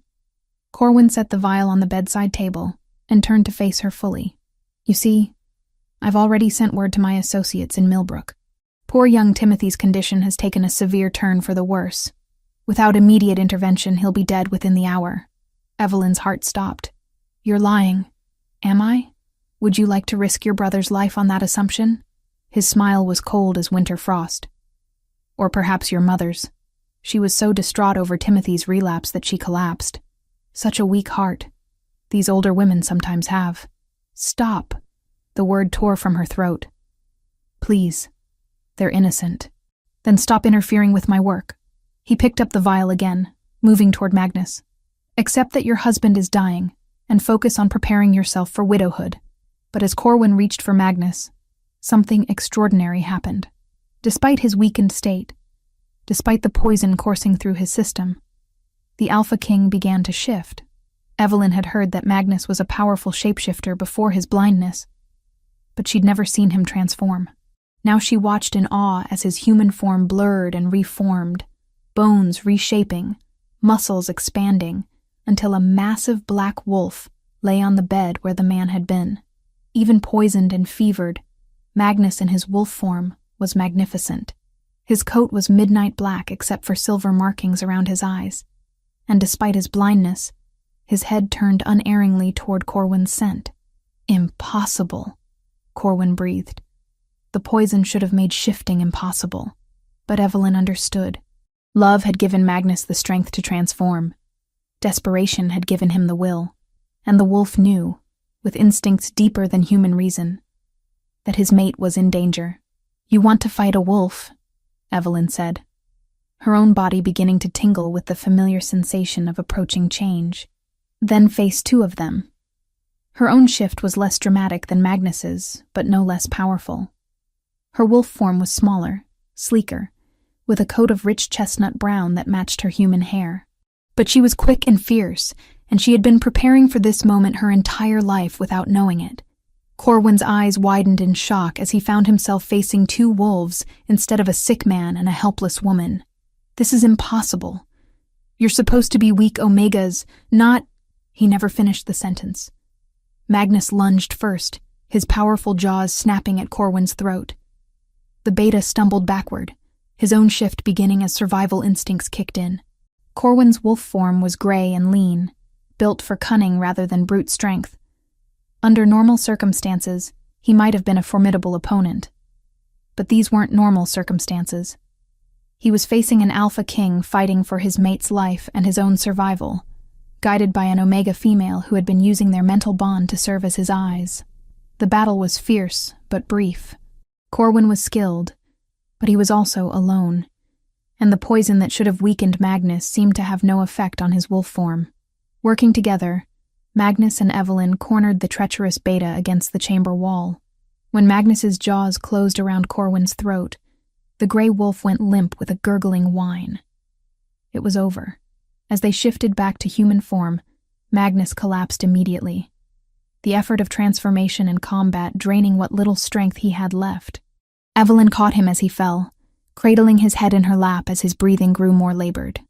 Corwin set the vial on the bedside table and turned to face her fully. You see, I've already sent word to my associates in Millbrook. Poor young Timothy's condition has taken a severe turn for the worse. Without immediate intervention, he'll be dead within the hour. Evelyn's heart stopped. You're lying. Am I? Would you like to risk your brother's life on that assumption? His smile was cold as winter frost. Or perhaps your mother's. She was so distraught over Timothy's relapse that she collapsed. Such a weak heart. These older women sometimes have. Stop. The word tore from her throat. Please. They're innocent. Then stop interfering with my work. He picked up the vial again, moving toward Magnus. Accept that your husband is dying, and focus on preparing yourself for widowhood. But as Corwin reached for Magnus, something extraordinary happened. Despite his weakened state, despite the poison coursing through his system, the Alpha King began to shift. Evelyn had heard that Magnus was a powerful shapeshifter before his blindness, but she'd never seen him transform. Now she watched in awe as his human form blurred and reformed, bones reshaping, muscles expanding, until a massive black wolf lay on the bed where the man had been. Even poisoned and fevered, Magnus in his wolf form was magnificent. His coat was midnight black except for silver markings around his eyes, and despite his blindness, his head turned unerringly toward Corwin's scent. Impossible, Corwin breathed. The poison should have made shifting impossible, but Evelyn understood. Love had given Magnus the strength to transform. Desperation had given him the will, and the wolf knew, with instincts deeper than human reason, that his mate was in danger. You want to fight a wolf, Evelyn said, her own body beginning to tingle with the familiar sensation of approaching change. Then face two of them. Her own shift was less dramatic than Magnus's, but no less powerful. Her wolf form was smaller, sleeker, with a coat of rich chestnut brown that matched her human hair. But she was quick and fierce, and she had been preparing for this moment her entire life without knowing it. Corwin's eyes widened in shock as he found himself facing two wolves instead of a sick man and a helpless woman. This is impossible. You're supposed to be weak Omegas, not— He never finished the sentence. Magnus lunged first, his powerful jaws snapping at Corwin's throat. The beta stumbled backward, his own shift beginning as survival instincts kicked in. Corwin's wolf form was gray and lean, built for cunning rather than brute strength. Under normal circumstances, he might have been a formidable opponent. But these weren't normal circumstances. He was facing an alpha king fighting for his mate's life and his own survival, guided by an Omega female who had been using their mental bond to serve as his eyes. The battle was fierce, but brief. Corwin was skilled, but he was also alone, and the poison that should have weakened Magnus seemed to have no effect on his wolf form. Working together, Magnus and Evelyn cornered the treacherous beta against the chamber wall. When Magnus's jaws closed around Corwin's throat, the gray wolf went limp with a gurgling whine. It was over. As they shifted back to human form, Magnus collapsed immediately, the effort of transformation and combat draining what little strength he had left. Evelyn caught him as he fell, cradling his head in her lap as his breathing grew more labored.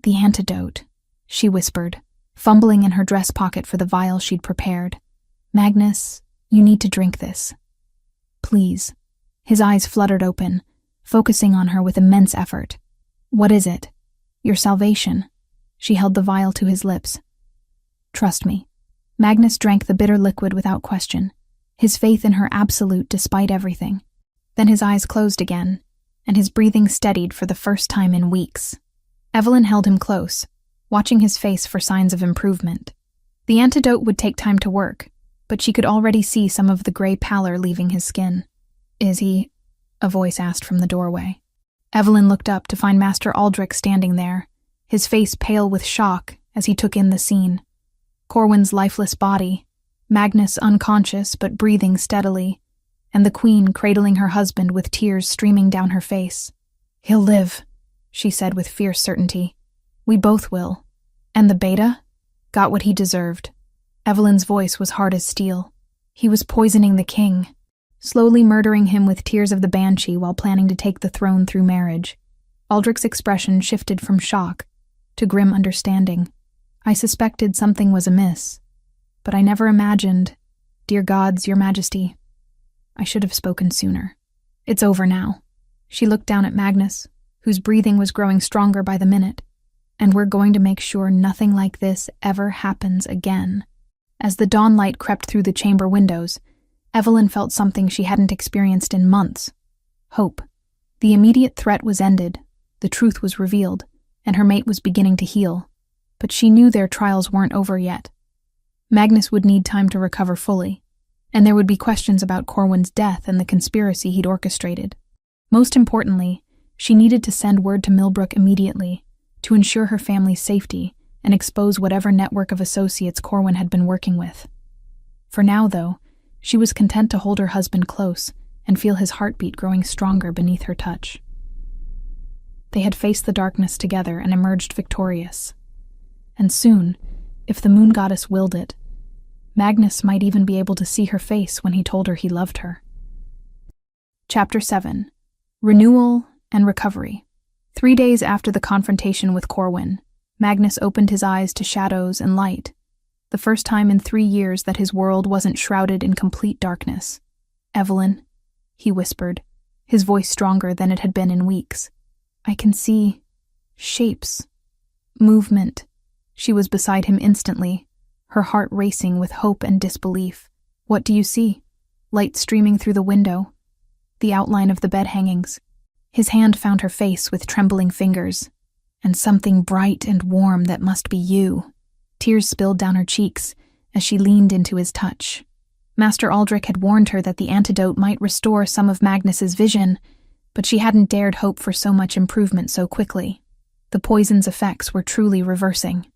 "The antidote," she whispered, fumbling in her dress pocket for the vial she'd prepared. "Magnus, you need to drink this. Please." His eyes fluttered open, focusing on her with immense effort. "What is it?" "Your salvation." She held the vial to his lips. "Trust me." Magnus drank the bitter liquid without question, his faith in her absolute despite everything. Then his eyes closed again, and his breathing steadied for the first time in weeks. Evelyn held him close, watching his face for signs of improvement. The antidote would take time to work, but she could already see some of the gray pallor leaving his skin. "Is he?" a voice asked from the doorway. Evelyn looked up to find Master Aldrich standing there, his face pale with shock as he took in the scene. Corwin's lifeless body, Magnus unconscious but breathing steadily, and the Queen cradling her husband with tears streaming down her face. "He'll live," she said with fierce certainty. "We both will." "And the beta?" "Got what he deserved." Evelyn's voice was hard as steel. "He was poisoning the king, slowly murdering him with tears of the banshee while planning to take the throne through marriage." Aldrich's expression shifted from shock to grim understanding. "I suspected something was amiss, but I never imagined— Dear gods, your majesty, I should have spoken sooner. It's over now." She looked down at Magnus, whose breathing was growing stronger by the minute. "And we're going to make sure nothing like this ever happens again." As the dawnlight crept through the chamber windows, Evelyn felt something she hadn't experienced in months. Hope. The immediate threat was ended, the truth was revealed, and her mate was beginning to heal. But she knew their trials weren't over yet. Magnus would need time to recover fully, and there would be questions about Corwin's death and the conspiracy he'd orchestrated. Most importantly, she needed to send word to Millbrook immediately to ensure her family's safety and expose whatever network of associates Corwin had been working with. For now, though, she was content to hold her husband close and feel his heartbeat growing stronger beneath her touch. They had faced the darkness together and emerged victorious. And soon, if the moon goddess willed it, Magnus might even be able to see her face when he told her he loved her. Chapter 7. Renewal and Recovery. 3 days after the confrontation with Corwin, Magnus opened his eyes to shadows and light, the first time in 3 years that his world wasn't shrouded in complete darkness. "Evelyn," he whispered, his voice stronger than it had been in weeks. "I can see shapes, movement." She was beside him instantly, her heart racing with hope and disbelief. "What do you see?" "Light streaming through the window. The outline of the bed hangings." His hand found her face with trembling fingers. "And something bright and warm that must be you." Tears spilled down her cheeks as she leaned into his touch. Master Aldrich had warned her that the antidote might restore some of Magnus's vision, but she hadn't dared hope for so much improvement so quickly. The poison's effects were truly reversing.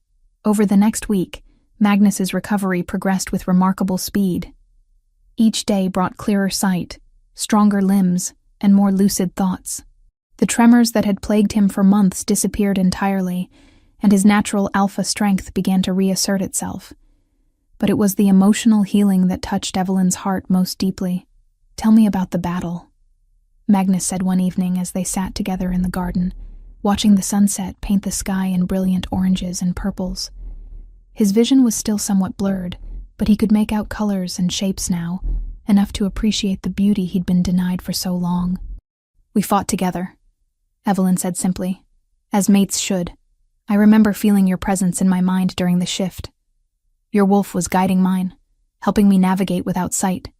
Over the next week, Magnus's recovery progressed with remarkable speed. Each day brought clearer sight, stronger limbs, and more lucid thoughts. The tremors that had plagued him for months disappeared entirely, and his natural alpha strength began to reassert itself. But it was the emotional healing that touched Evelyn's heart most deeply. "Tell me about the battle," Magnus said one evening as they sat together in the garden, watching the sunset paint the sky in brilliant oranges and purples. His vision was still somewhat blurred, but he could make out colors and shapes now, enough to appreciate the beauty he'd been denied for so long. "We fought together," Evelyn said simply, "as mates should. I remember feeling your presence in my mind during the shift. Your wolf was guiding mine, helping me navigate without sight."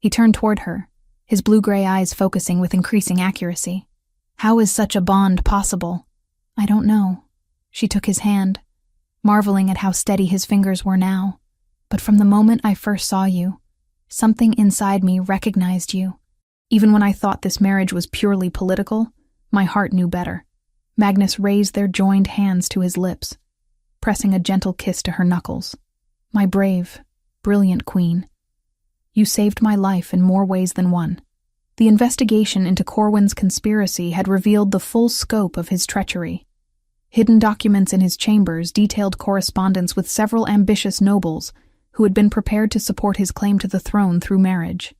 He turned toward her, his blue-gray eyes focusing with increasing accuracy. "How is such a bond possible?" "I don't know." She took his hand, marveling at how steady his fingers were now. "But from the moment I first saw you, something inside me recognized you. Even when I thought this marriage was purely political, my heart knew better." Magnus raised their joined hands to his lips, pressing a gentle kiss to her knuckles. "My brave, brilliant queen. You saved my life in more ways than one." The investigation into Corwin's conspiracy had revealed the full scope of his treachery. Hidden documents in his chambers detailed correspondence with several ambitious nobles who had been prepared to support his claim to the throne through marriage.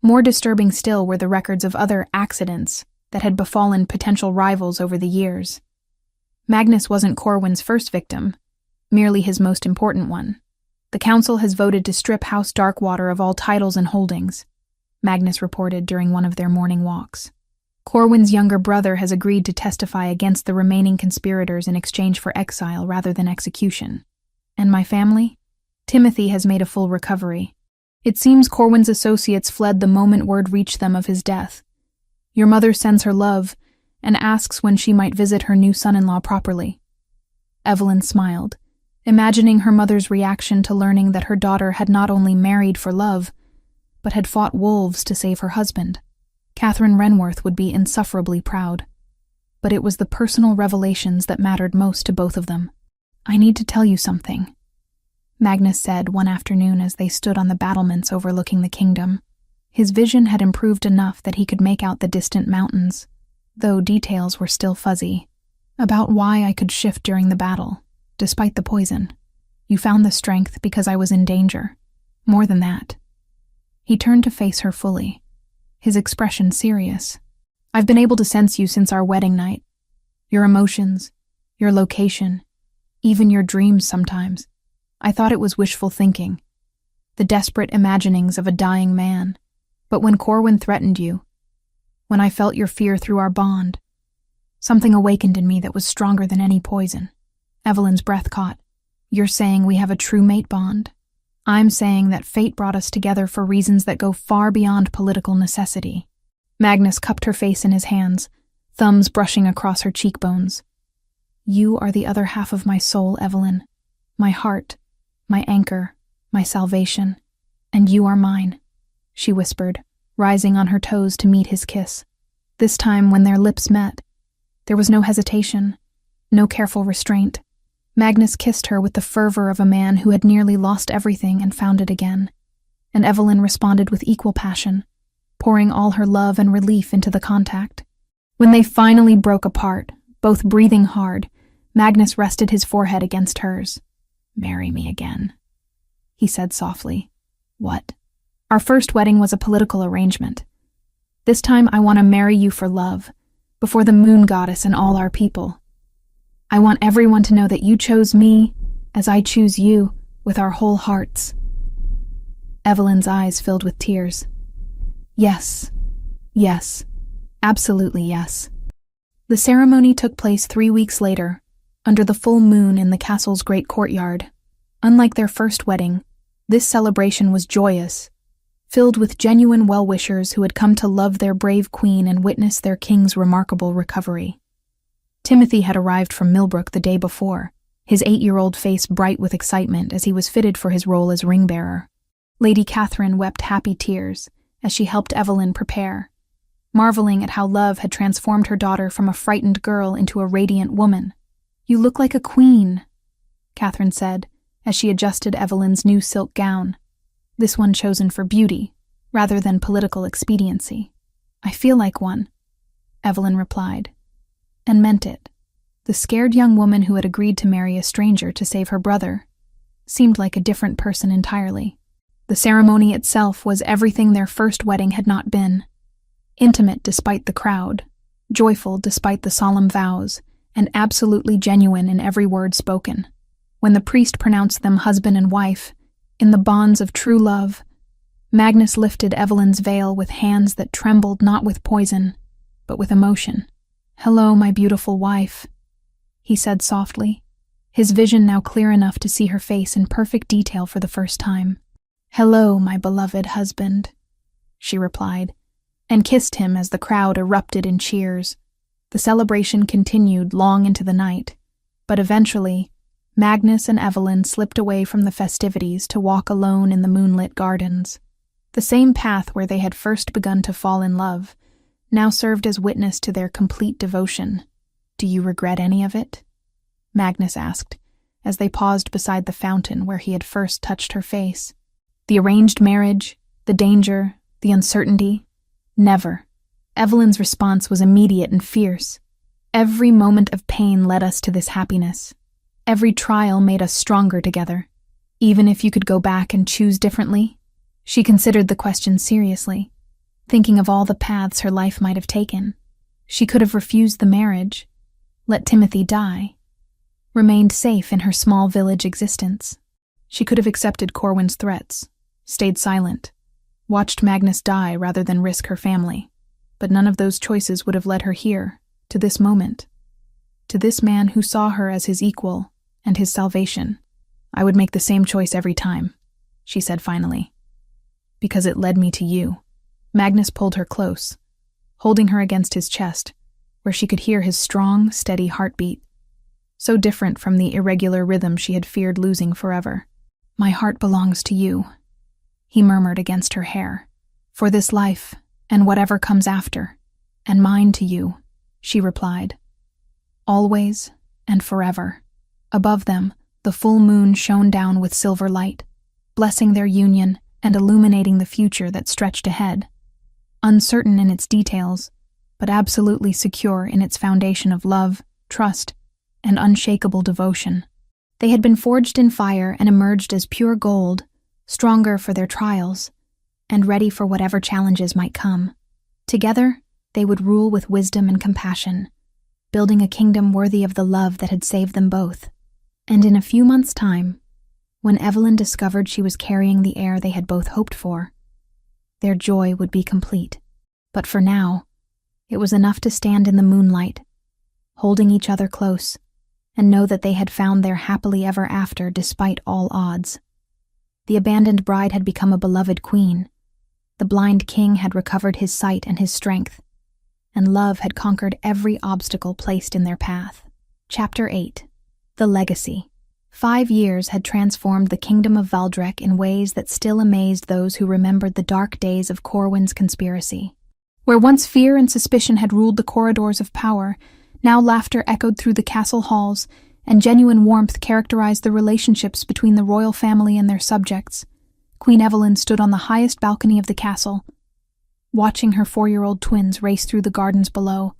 More disturbing still were the records of other accidents that had befallen potential rivals over the years. Magnus wasn't Corwin's first victim, merely his most important one. "The council has voted to strip House Darkwater of all titles and holdings," Magnus reported during one of their morning walks. "Corwin's younger brother has agreed to testify against the remaining conspirators in exchange for exile rather than execution. And my family? Timothy has made a full recovery. It seems Corwin's associates fled the moment word reached them of his death. Your mother sends her love and asks when she might visit her new son-in-law properly." Evelyn smiled, imagining her mother's reaction to learning that her daughter had not only married for love, but had fought wolves to save her husband. Catherine Renworth would be insufferably proud. But it was the personal revelations that mattered most to both of them. "I need to tell you something," Magnus said one afternoon as they stood on the battlements overlooking the kingdom. His vision had improved enough that he could make out the distant mountains, though details were still fuzzy. "About why I could shift during the battle, despite the poison. You found the strength because I was in danger. More than that." He turned to face her fully, his expression serious. "I've been able to sense you since our wedding night. Your emotions, your location, even your dreams sometimes. I thought it was wishful thinking, the desperate imaginings of a dying man. But when Corwin threatened you, when I felt your fear through our bond, something awakened in me that was stronger than any poison." Evelyn's breath caught. "You're saying we have a true mate bond? I'm saying that fate brought us together for reasons that go far beyond political necessity." Magnus cupped her face in his hands, thumbs brushing across her cheekbones. "You are the other half of my soul, Evelyn. My heart, my anchor, my salvation. And you are mine," she whispered, rising on her toes to meet his kiss. This time, when their lips met, there was no hesitation, no careful restraint. Magnus kissed her with the fervor of a man who had nearly lost everything and found it again, and Evelyn responded with equal passion, pouring all her love and relief into the contact. When they finally broke apart, both breathing hard, Magnus rested his forehead against hers. "Marry me again," he said softly. "What?" "Our first wedding was a political arrangement. This time I want to marry you for love, before the moon goddess and all our people. I want everyone to know that you chose me, as I choose you, with our whole hearts." Evelyn's eyes filled with tears. "Yes, yes, absolutely yes." The ceremony took place 3 weeks later, under the full moon in the castle's great courtyard. Unlike their first wedding, this celebration was joyous, filled with genuine well-wishers who had come to love their brave queen and witness their king's remarkable recovery. Timothy had arrived from Millbrook the day before, his 8-year-old face bright with excitement as he was fitted for his role as ring-bearer. Lady Catherine wept happy tears as she helped Evelyn prepare, marveling at how love had transformed her daughter from a frightened girl into a radiant woman. "You look like a queen," Catherine said, as she adjusted Evelyn's new silk gown, this one chosen for beauty, rather than political expediency. "I feel like one," Evelyn replied, and meant it. The scared young woman who had agreed to marry a stranger to save her brother seemed like a different person entirely. The ceremony itself was everything their first wedding had not been. Intimate despite the crowd, joyful despite the solemn vows, and absolutely genuine in every word spoken. When the priest pronounced them husband and wife, in the bonds of true love, Magnus lifted Evelyn's veil with hands that trembled not with poison, but with emotion. "Hello, my beautiful wife," he said softly, his vision now clear enough to see her face in perfect detail for the first time. "Hello, my beloved husband," she replied, and kissed him as the crowd erupted in cheers. The celebration continued long into the night, but eventually, Magnus and Evelyn slipped away from the festivities to walk alone in the moonlit gardens. The same path where they had first begun to fall in love now served as witness to their complete devotion. "Do you regret any of it?" Magnus asked, as they paused beside the fountain where he had first touched her face. "The arranged marriage, the danger, the uncertainty? Never." Evelyn's response was immediate and fierce. "Every moment of pain led us to this happiness. Every trial made us stronger together. Even if you could go back and choose differently?" She considered the question seriously, thinking of all the paths her life might have taken. She could have refused the marriage, let Timothy die, remained safe in her small village existence. She could have accepted Corwin's threats, stayed silent, watched Magnus die rather than risk her family. But none of those choices would have led her here, to this moment, to this man who saw her as his equal and his salvation. "I would make the same choice every time," she said finally, "because it led me to you." Magnus pulled her close, holding her against his chest, where she could hear his strong, steady heartbeat, so different from the irregular rhythm she had feared losing forever. "My heart belongs to you," he murmured against her hair, "for this life and whatever comes after, and mine to you," she replied. "Always and forever." Above them, the full moon shone down with silver light, blessing their union and illuminating the future that stretched ahead. Uncertain in its details, but absolutely secure in its foundation of love, trust, and unshakable devotion. They had been forged in fire and emerged as pure gold, stronger for their trials, and ready for whatever challenges might come. Together, they would rule with wisdom and compassion, building a kingdom worthy of the love that had saved them both. And in a few months' time, when Evelyn discovered she was carrying the heir they had both hoped for, their joy would be complete. But for now, it was enough to stand in the moonlight, holding each other close, and know that they had found their happily ever after despite all odds. The abandoned bride had become a beloved queen. The blind king had recovered his sight and his strength, and love had conquered every obstacle placed in their path. Chapter 8. The Legacy. 5 years had transformed the kingdom of Valdrek in ways that still amazed those who remembered the dark days of Corwin's conspiracy. Where once fear and suspicion had ruled the corridors of power, now laughter echoed through the castle halls, and genuine warmth characterized the relationships between the royal family and their subjects. Queen Evelyn stood on the highest balcony of the castle, watching her 4-year-old twins race through the gardens below,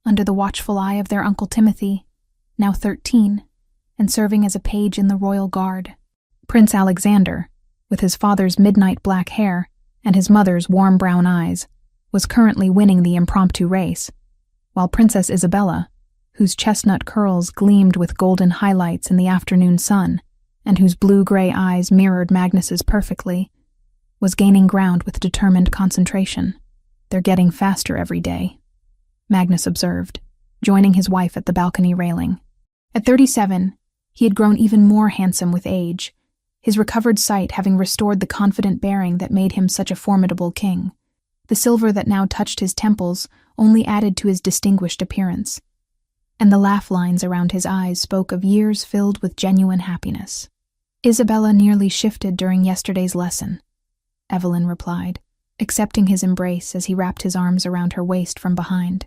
under the watchful eye of their Uncle Timothy, now 13, and serving as a page in the royal guard. Prince Alexander, with his father's midnight black hair and his mother's warm brown eyes, was currently winning the impromptu race, while Princess Isabella, whose chestnut curls gleamed with golden highlights in the afternoon sun, and whose blue-gray eyes mirrored Magnus's perfectly, was gaining ground with determined concentration. "They're getting faster every day," Magnus observed, joining his wife at the balcony railing. At 37, he had grown even more handsome with age, his recovered sight having restored the confident bearing that made him such a formidable king. The silver that now touched his temples only added to his distinguished appearance, and the laugh lines around his eyes spoke of years filled with genuine happiness. "Isabella nearly shifted during yesterday's lesson," Evelyn replied, accepting his embrace as he wrapped his arms around her waist from behind.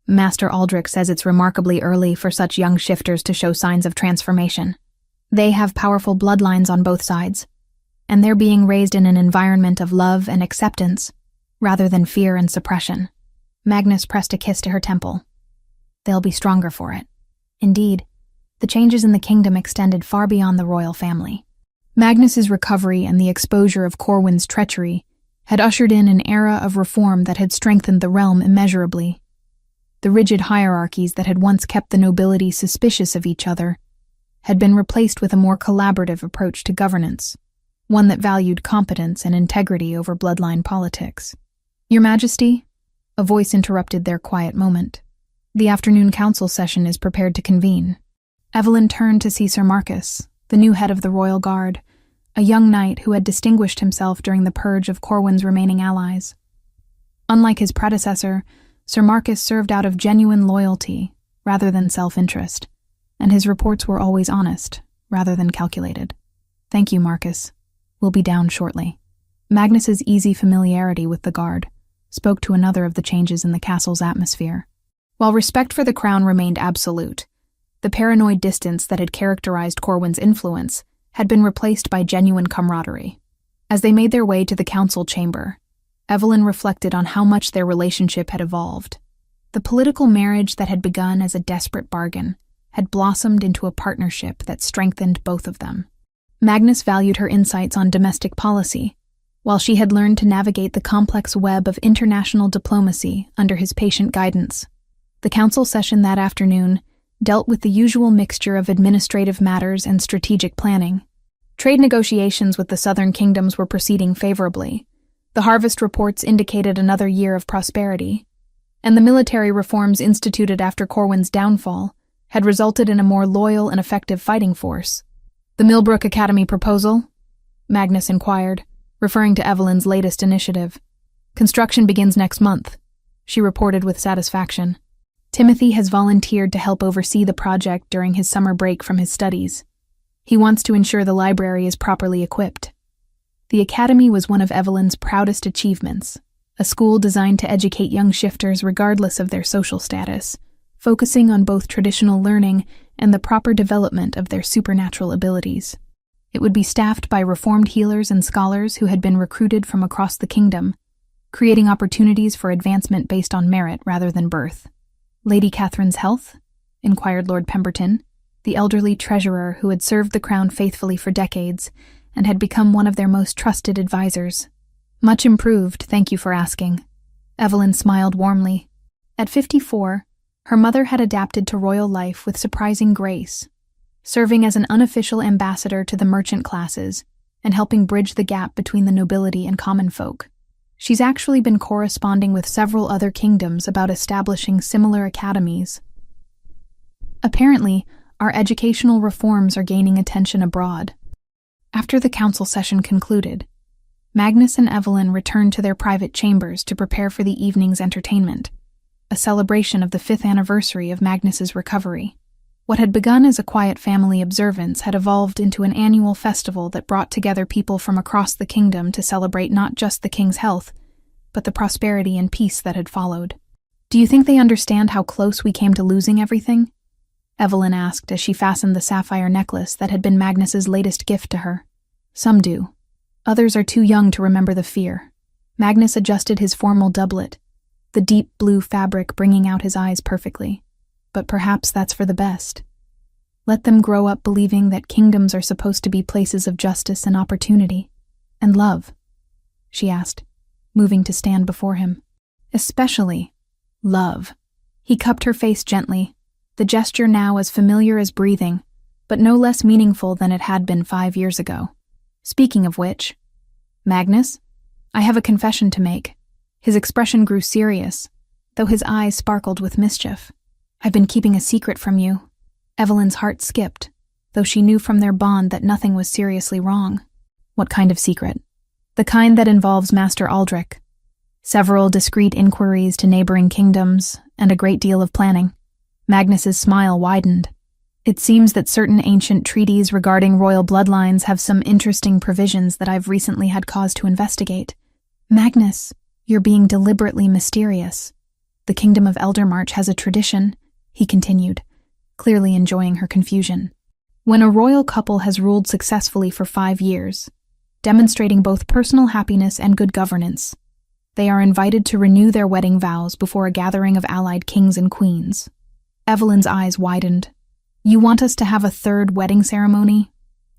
"Master Aldrich says it's remarkably early for such young shifters to show signs of transformation. They have powerful bloodlines on both sides, and they're being raised in an environment of love and acceptance, rather than fear and suppression." Magnus pressed a kiss to her temple. They'll be stronger for it. Indeed, the changes in the kingdom extended far beyond the royal family. Magnus's recovery and the exposure of Corwin's treachery had ushered in an era of reform that had strengthened the realm immeasurably. The rigid hierarchies that had once kept the nobility suspicious of each other had been replaced with a more collaborative approach to governance, one that valued competence and integrity over bloodline politics. "Your Majesty," a voice interrupted their quiet moment. "The afternoon council session is prepared to convene." Evelyn turned to see Sir Marcus, the new head of the royal guard, a young knight who had distinguished himself during the purge of Corwin's remaining allies. Unlike his predecessor, Sir Marcus served out of genuine loyalty rather than self-interest, and his reports were always honest rather than calculated. "Thank you, Marcus. We'll be down shortly." Magnus's easy familiarity with the guard spoke to another of the changes in the castle's atmosphere. While respect for the crown remained absolute, the paranoid distance that had characterized Corwin's influence had been replaced by genuine camaraderie. As they made their way to the council chamber, Evelyn reflected on how much their relationship had evolved. The political marriage that had begun as a desperate bargain had blossomed into a partnership that strengthened both of them. Magnus valued her insights on domestic policy, while she had learned to navigate the complex web of international diplomacy under his patient guidance. The council session that afternoon dealt with the usual mixture of administrative matters and strategic planning. Trade negotiations with the southern kingdoms were proceeding favorably. The harvest reports indicated another year of prosperity, and the military reforms instituted after Corwin's downfall had resulted in a more loyal and effective fighting force. "The Millbrook Academy proposal?" Magnus inquired, referring to Evelyn's latest initiative. "Construction begins next month," she reported with satisfaction. "Timothy has volunteered to help oversee the project during his summer break from his studies. He wants to ensure the library is properly equipped." The academy was one of Evelyn's proudest achievements, a school designed to educate young shifters regardless of their social status, focusing on both traditional learning and the proper development of their supernatural abilities. It would be staffed by reformed healers and scholars who had been recruited from across the kingdom, creating opportunities for advancement based on merit rather than birth. "Lady Catherine's health?" inquired Lord Pemberton, the elderly treasurer who had served the crown faithfully for decades and had become one of their most trusted advisors. "Much improved, thank you for asking." Evelyn smiled warmly. At 54, her mother had adapted to royal life with surprising grace, serving as an unofficial ambassador to the merchant classes and helping bridge the gap between the nobility and common folk. She's actually been corresponding with several other kingdoms about establishing similar academies. Apparently, our educational reforms are gaining attention abroad. After the council session concluded, Magnus and Evelyn returned to their private chambers to prepare for the evening's entertainment, a celebration of the 5th anniversary of Magnus's recovery. What had begun as a quiet family observance had evolved into an annual festival that brought together people from across the kingdom to celebrate not just the king's health, but the prosperity and peace that had followed. "Do you think they understand how close we came to losing everything?" Evelyn asked as she fastened the sapphire necklace that had been Magnus's latest gift to her. "Some do. Others are too young to remember the fear." Magnus adjusted his formal doublet, the deep blue fabric bringing out his eyes perfectly. "But perhaps that's for the best. Let them grow up believing that kingdoms are supposed to be places of justice and opportunity. And love?" she asked, moving to stand before him. "Especially love." He cupped her face gently, the gesture now as familiar as breathing, but no less meaningful than it had been 5 years ago. "Speaking of which, Magnus, I have a confession to make." His expression grew serious, though his eyes sparkled with mischief. "I've been keeping a secret from you." Evelyn's heart skipped, though she knew from their bond that nothing was seriously wrong. "What kind of secret?" "The kind that involves Master Aldrich. Several discreet inquiries to neighboring kingdoms, and a great deal of planning." Magnus's smile widened. "It seems that certain ancient treaties regarding royal bloodlines have some interesting provisions that I've recently had cause to investigate." "Magnus, you're being deliberately mysterious. The Kingdom of Eldermarch has a tradition," he continued, clearly enjoying her confusion. "When a royal couple has ruled successfully for 5 years, demonstrating both personal happiness and good governance, they are invited to renew their wedding vows before a gathering of allied kings and queens. Evelyn's eyes widened. You want us to have a third wedding ceremony?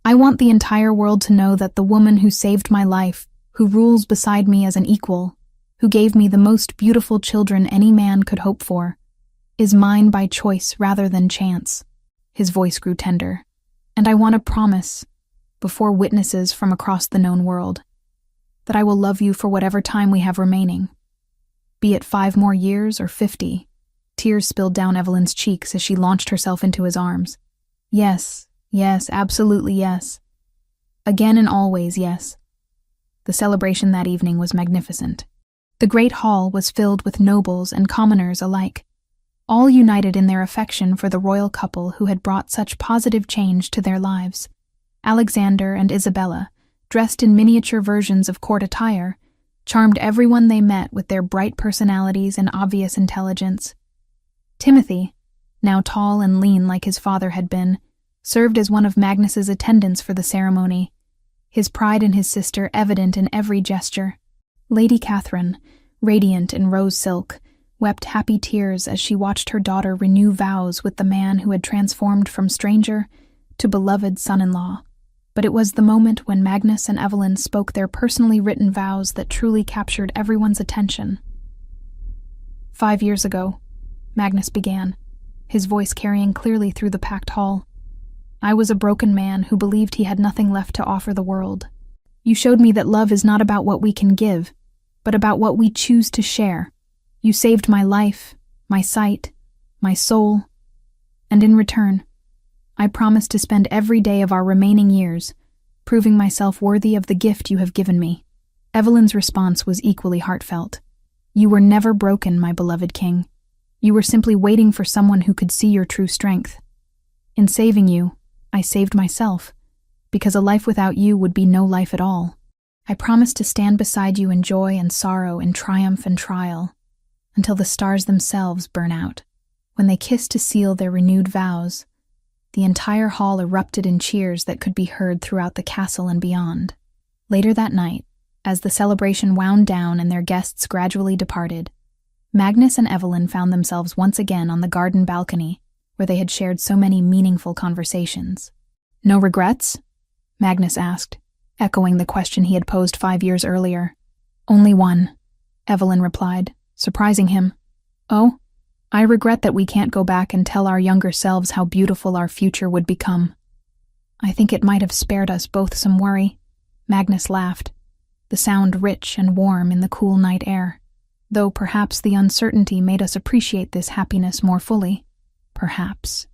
I want the entire world to know that the woman who saved my life, who rules beside me as an equal, who gave me the most beautiful children any man could hope for, is mine by choice rather than chance. His voice grew tender. And I want to promise, before witnesses from across the known world, that I will love you for whatever time we have remaining. Be it 5 more years or 50. Tears spilled down Evelyn's cheeks as she launched herself into his arms. Yes, yes, absolutely yes. Again and always yes. The celebration that evening was magnificent. The great hall was filled with nobles and commoners alike, all united in their affection for the royal couple who had brought such positive change to their lives. Alexander and Isabella, dressed in miniature versions of court attire, charmed everyone they met with their bright personalities and obvious intelligence. Timothy, now tall and lean like his father had been, served as one of Magnus's attendants for the ceremony, his pride in his sister evident in every gesture. Lady Catherine, radiant in rose silk, wept happy tears as she watched her daughter renew vows with the man who had transformed from stranger to beloved son-in-law. But it was the moment when Magnus and Evelyn spoke their personally written vows that truly captured everyone's attention. 5 years ago, Magnus began, his voice carrying clearly through the packed hall. I was a broken man who believed he had nothing left to offer the world. You showed me that love is not about what we can give, but about what we choose to share. You saved my life, my sight, my soul, and in return, I promise to spend every day of our remaining years proving myself worthy of the gift you have given me. Evelyn's response was equally heartfelt. You were never broken, my beloved king. You were simply waiting for someone who could see your true strength. In saving you, I saved myself, because a life without you would be no life at all. I promise to stand beside you in joy and sorrow, in triumph and trial, until the stars themselves burn out. When they kissed to seal their renewed vows, the entire hall erupted in cheers that could be heard throughout the castle and beyond. Later that night, as the celebration wound down and their guests gradually departed, Magnus and Evelyn found themselves once again on the garden balcony, where they had shared so many meaningful conversations. No regrets? Magnus asked, echoing the question he had posed 5 years earlier. Only one, Evelyn replied, surprising him. Oh? I regret that we can't go back and tell our younger selves how beautiful our future would become. I think it might have spared us both some worry. Magnus laughed, the sound rich and warm in the cool night air, though perhaps the uncertainty made us appreciate this happiness more fully. Perhaps.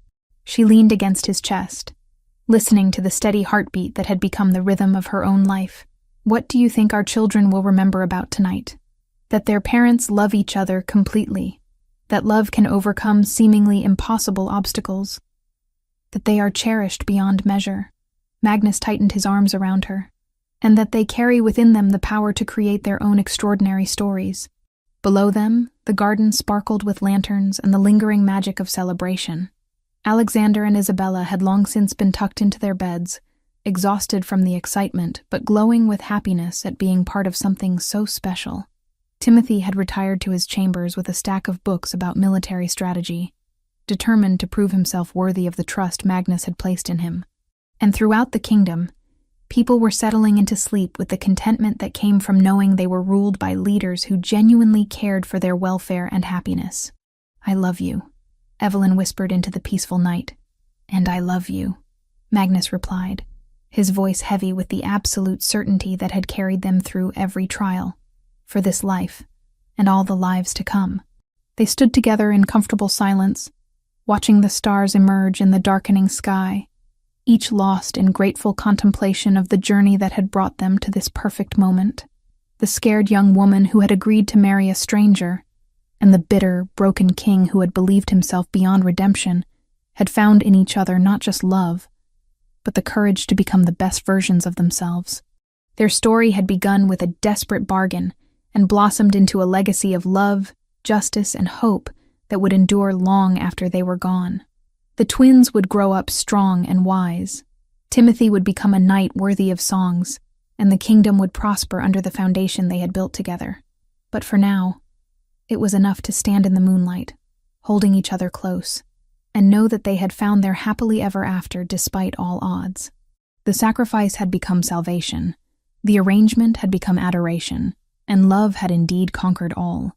She leaned against his chest, listening to the steady heartbeat that had become the rhythm of her own life. What do you think our children will remember about tonight? That their parents love each other completely, that love can overcome seemingly impossible obstacles, that they are cherished beyond measure. Magnus tightened his arms around her, and that they carry within them the power to create their own extraordinary stories. Below them, the garden sparkled with lanterns and the lingering magic of celebration. Alexander and Isabella had long since been tucked into their beds, exhausted from the excitement, but glowing with happiness at being part of something so special. Timothy had retired to his chambers with a stack of books about military strategy, determined to prove himself worthy of the trust Magnus had placed in him. And throughout the kingdom, people were settling into sleep with the contentment that came from knowing they were ruled by leaders who genuinely cared for their welfare and happiness. I love you, Evelyn whispered into the peaceful night. And I love you, Magnus replied, his voice heavy with the absolute certainty that had carried them through every trial. For this life, and all the lives to come. They stood together in comfortable silence, watching the stars emerge in the darkening sky, each lost in grateful contemplation of the journey that had brought them to this perfect moment. The scared young woman who had agreed to marry a stranger, and the bitter, broken king who had believed himself beyond redemption, had found in each other not just love, but the courage to become the best versions of themselves. Their story had begun with a desperate bargain, and blossomed into a legacy of love, justice, and hope that would endure long after they were gone. The twins would grow up strong and wise. Timothy would become a knight worthy of songs, and the kingdom would prosper under the foundation they had built together. But for now, it was enough to stand in the moonlight, holding each other close, and know that they had found their happily ever after despite all odds. The sacrifice had become salvation, the arrangement had become adoration, and love had indeed conquered all.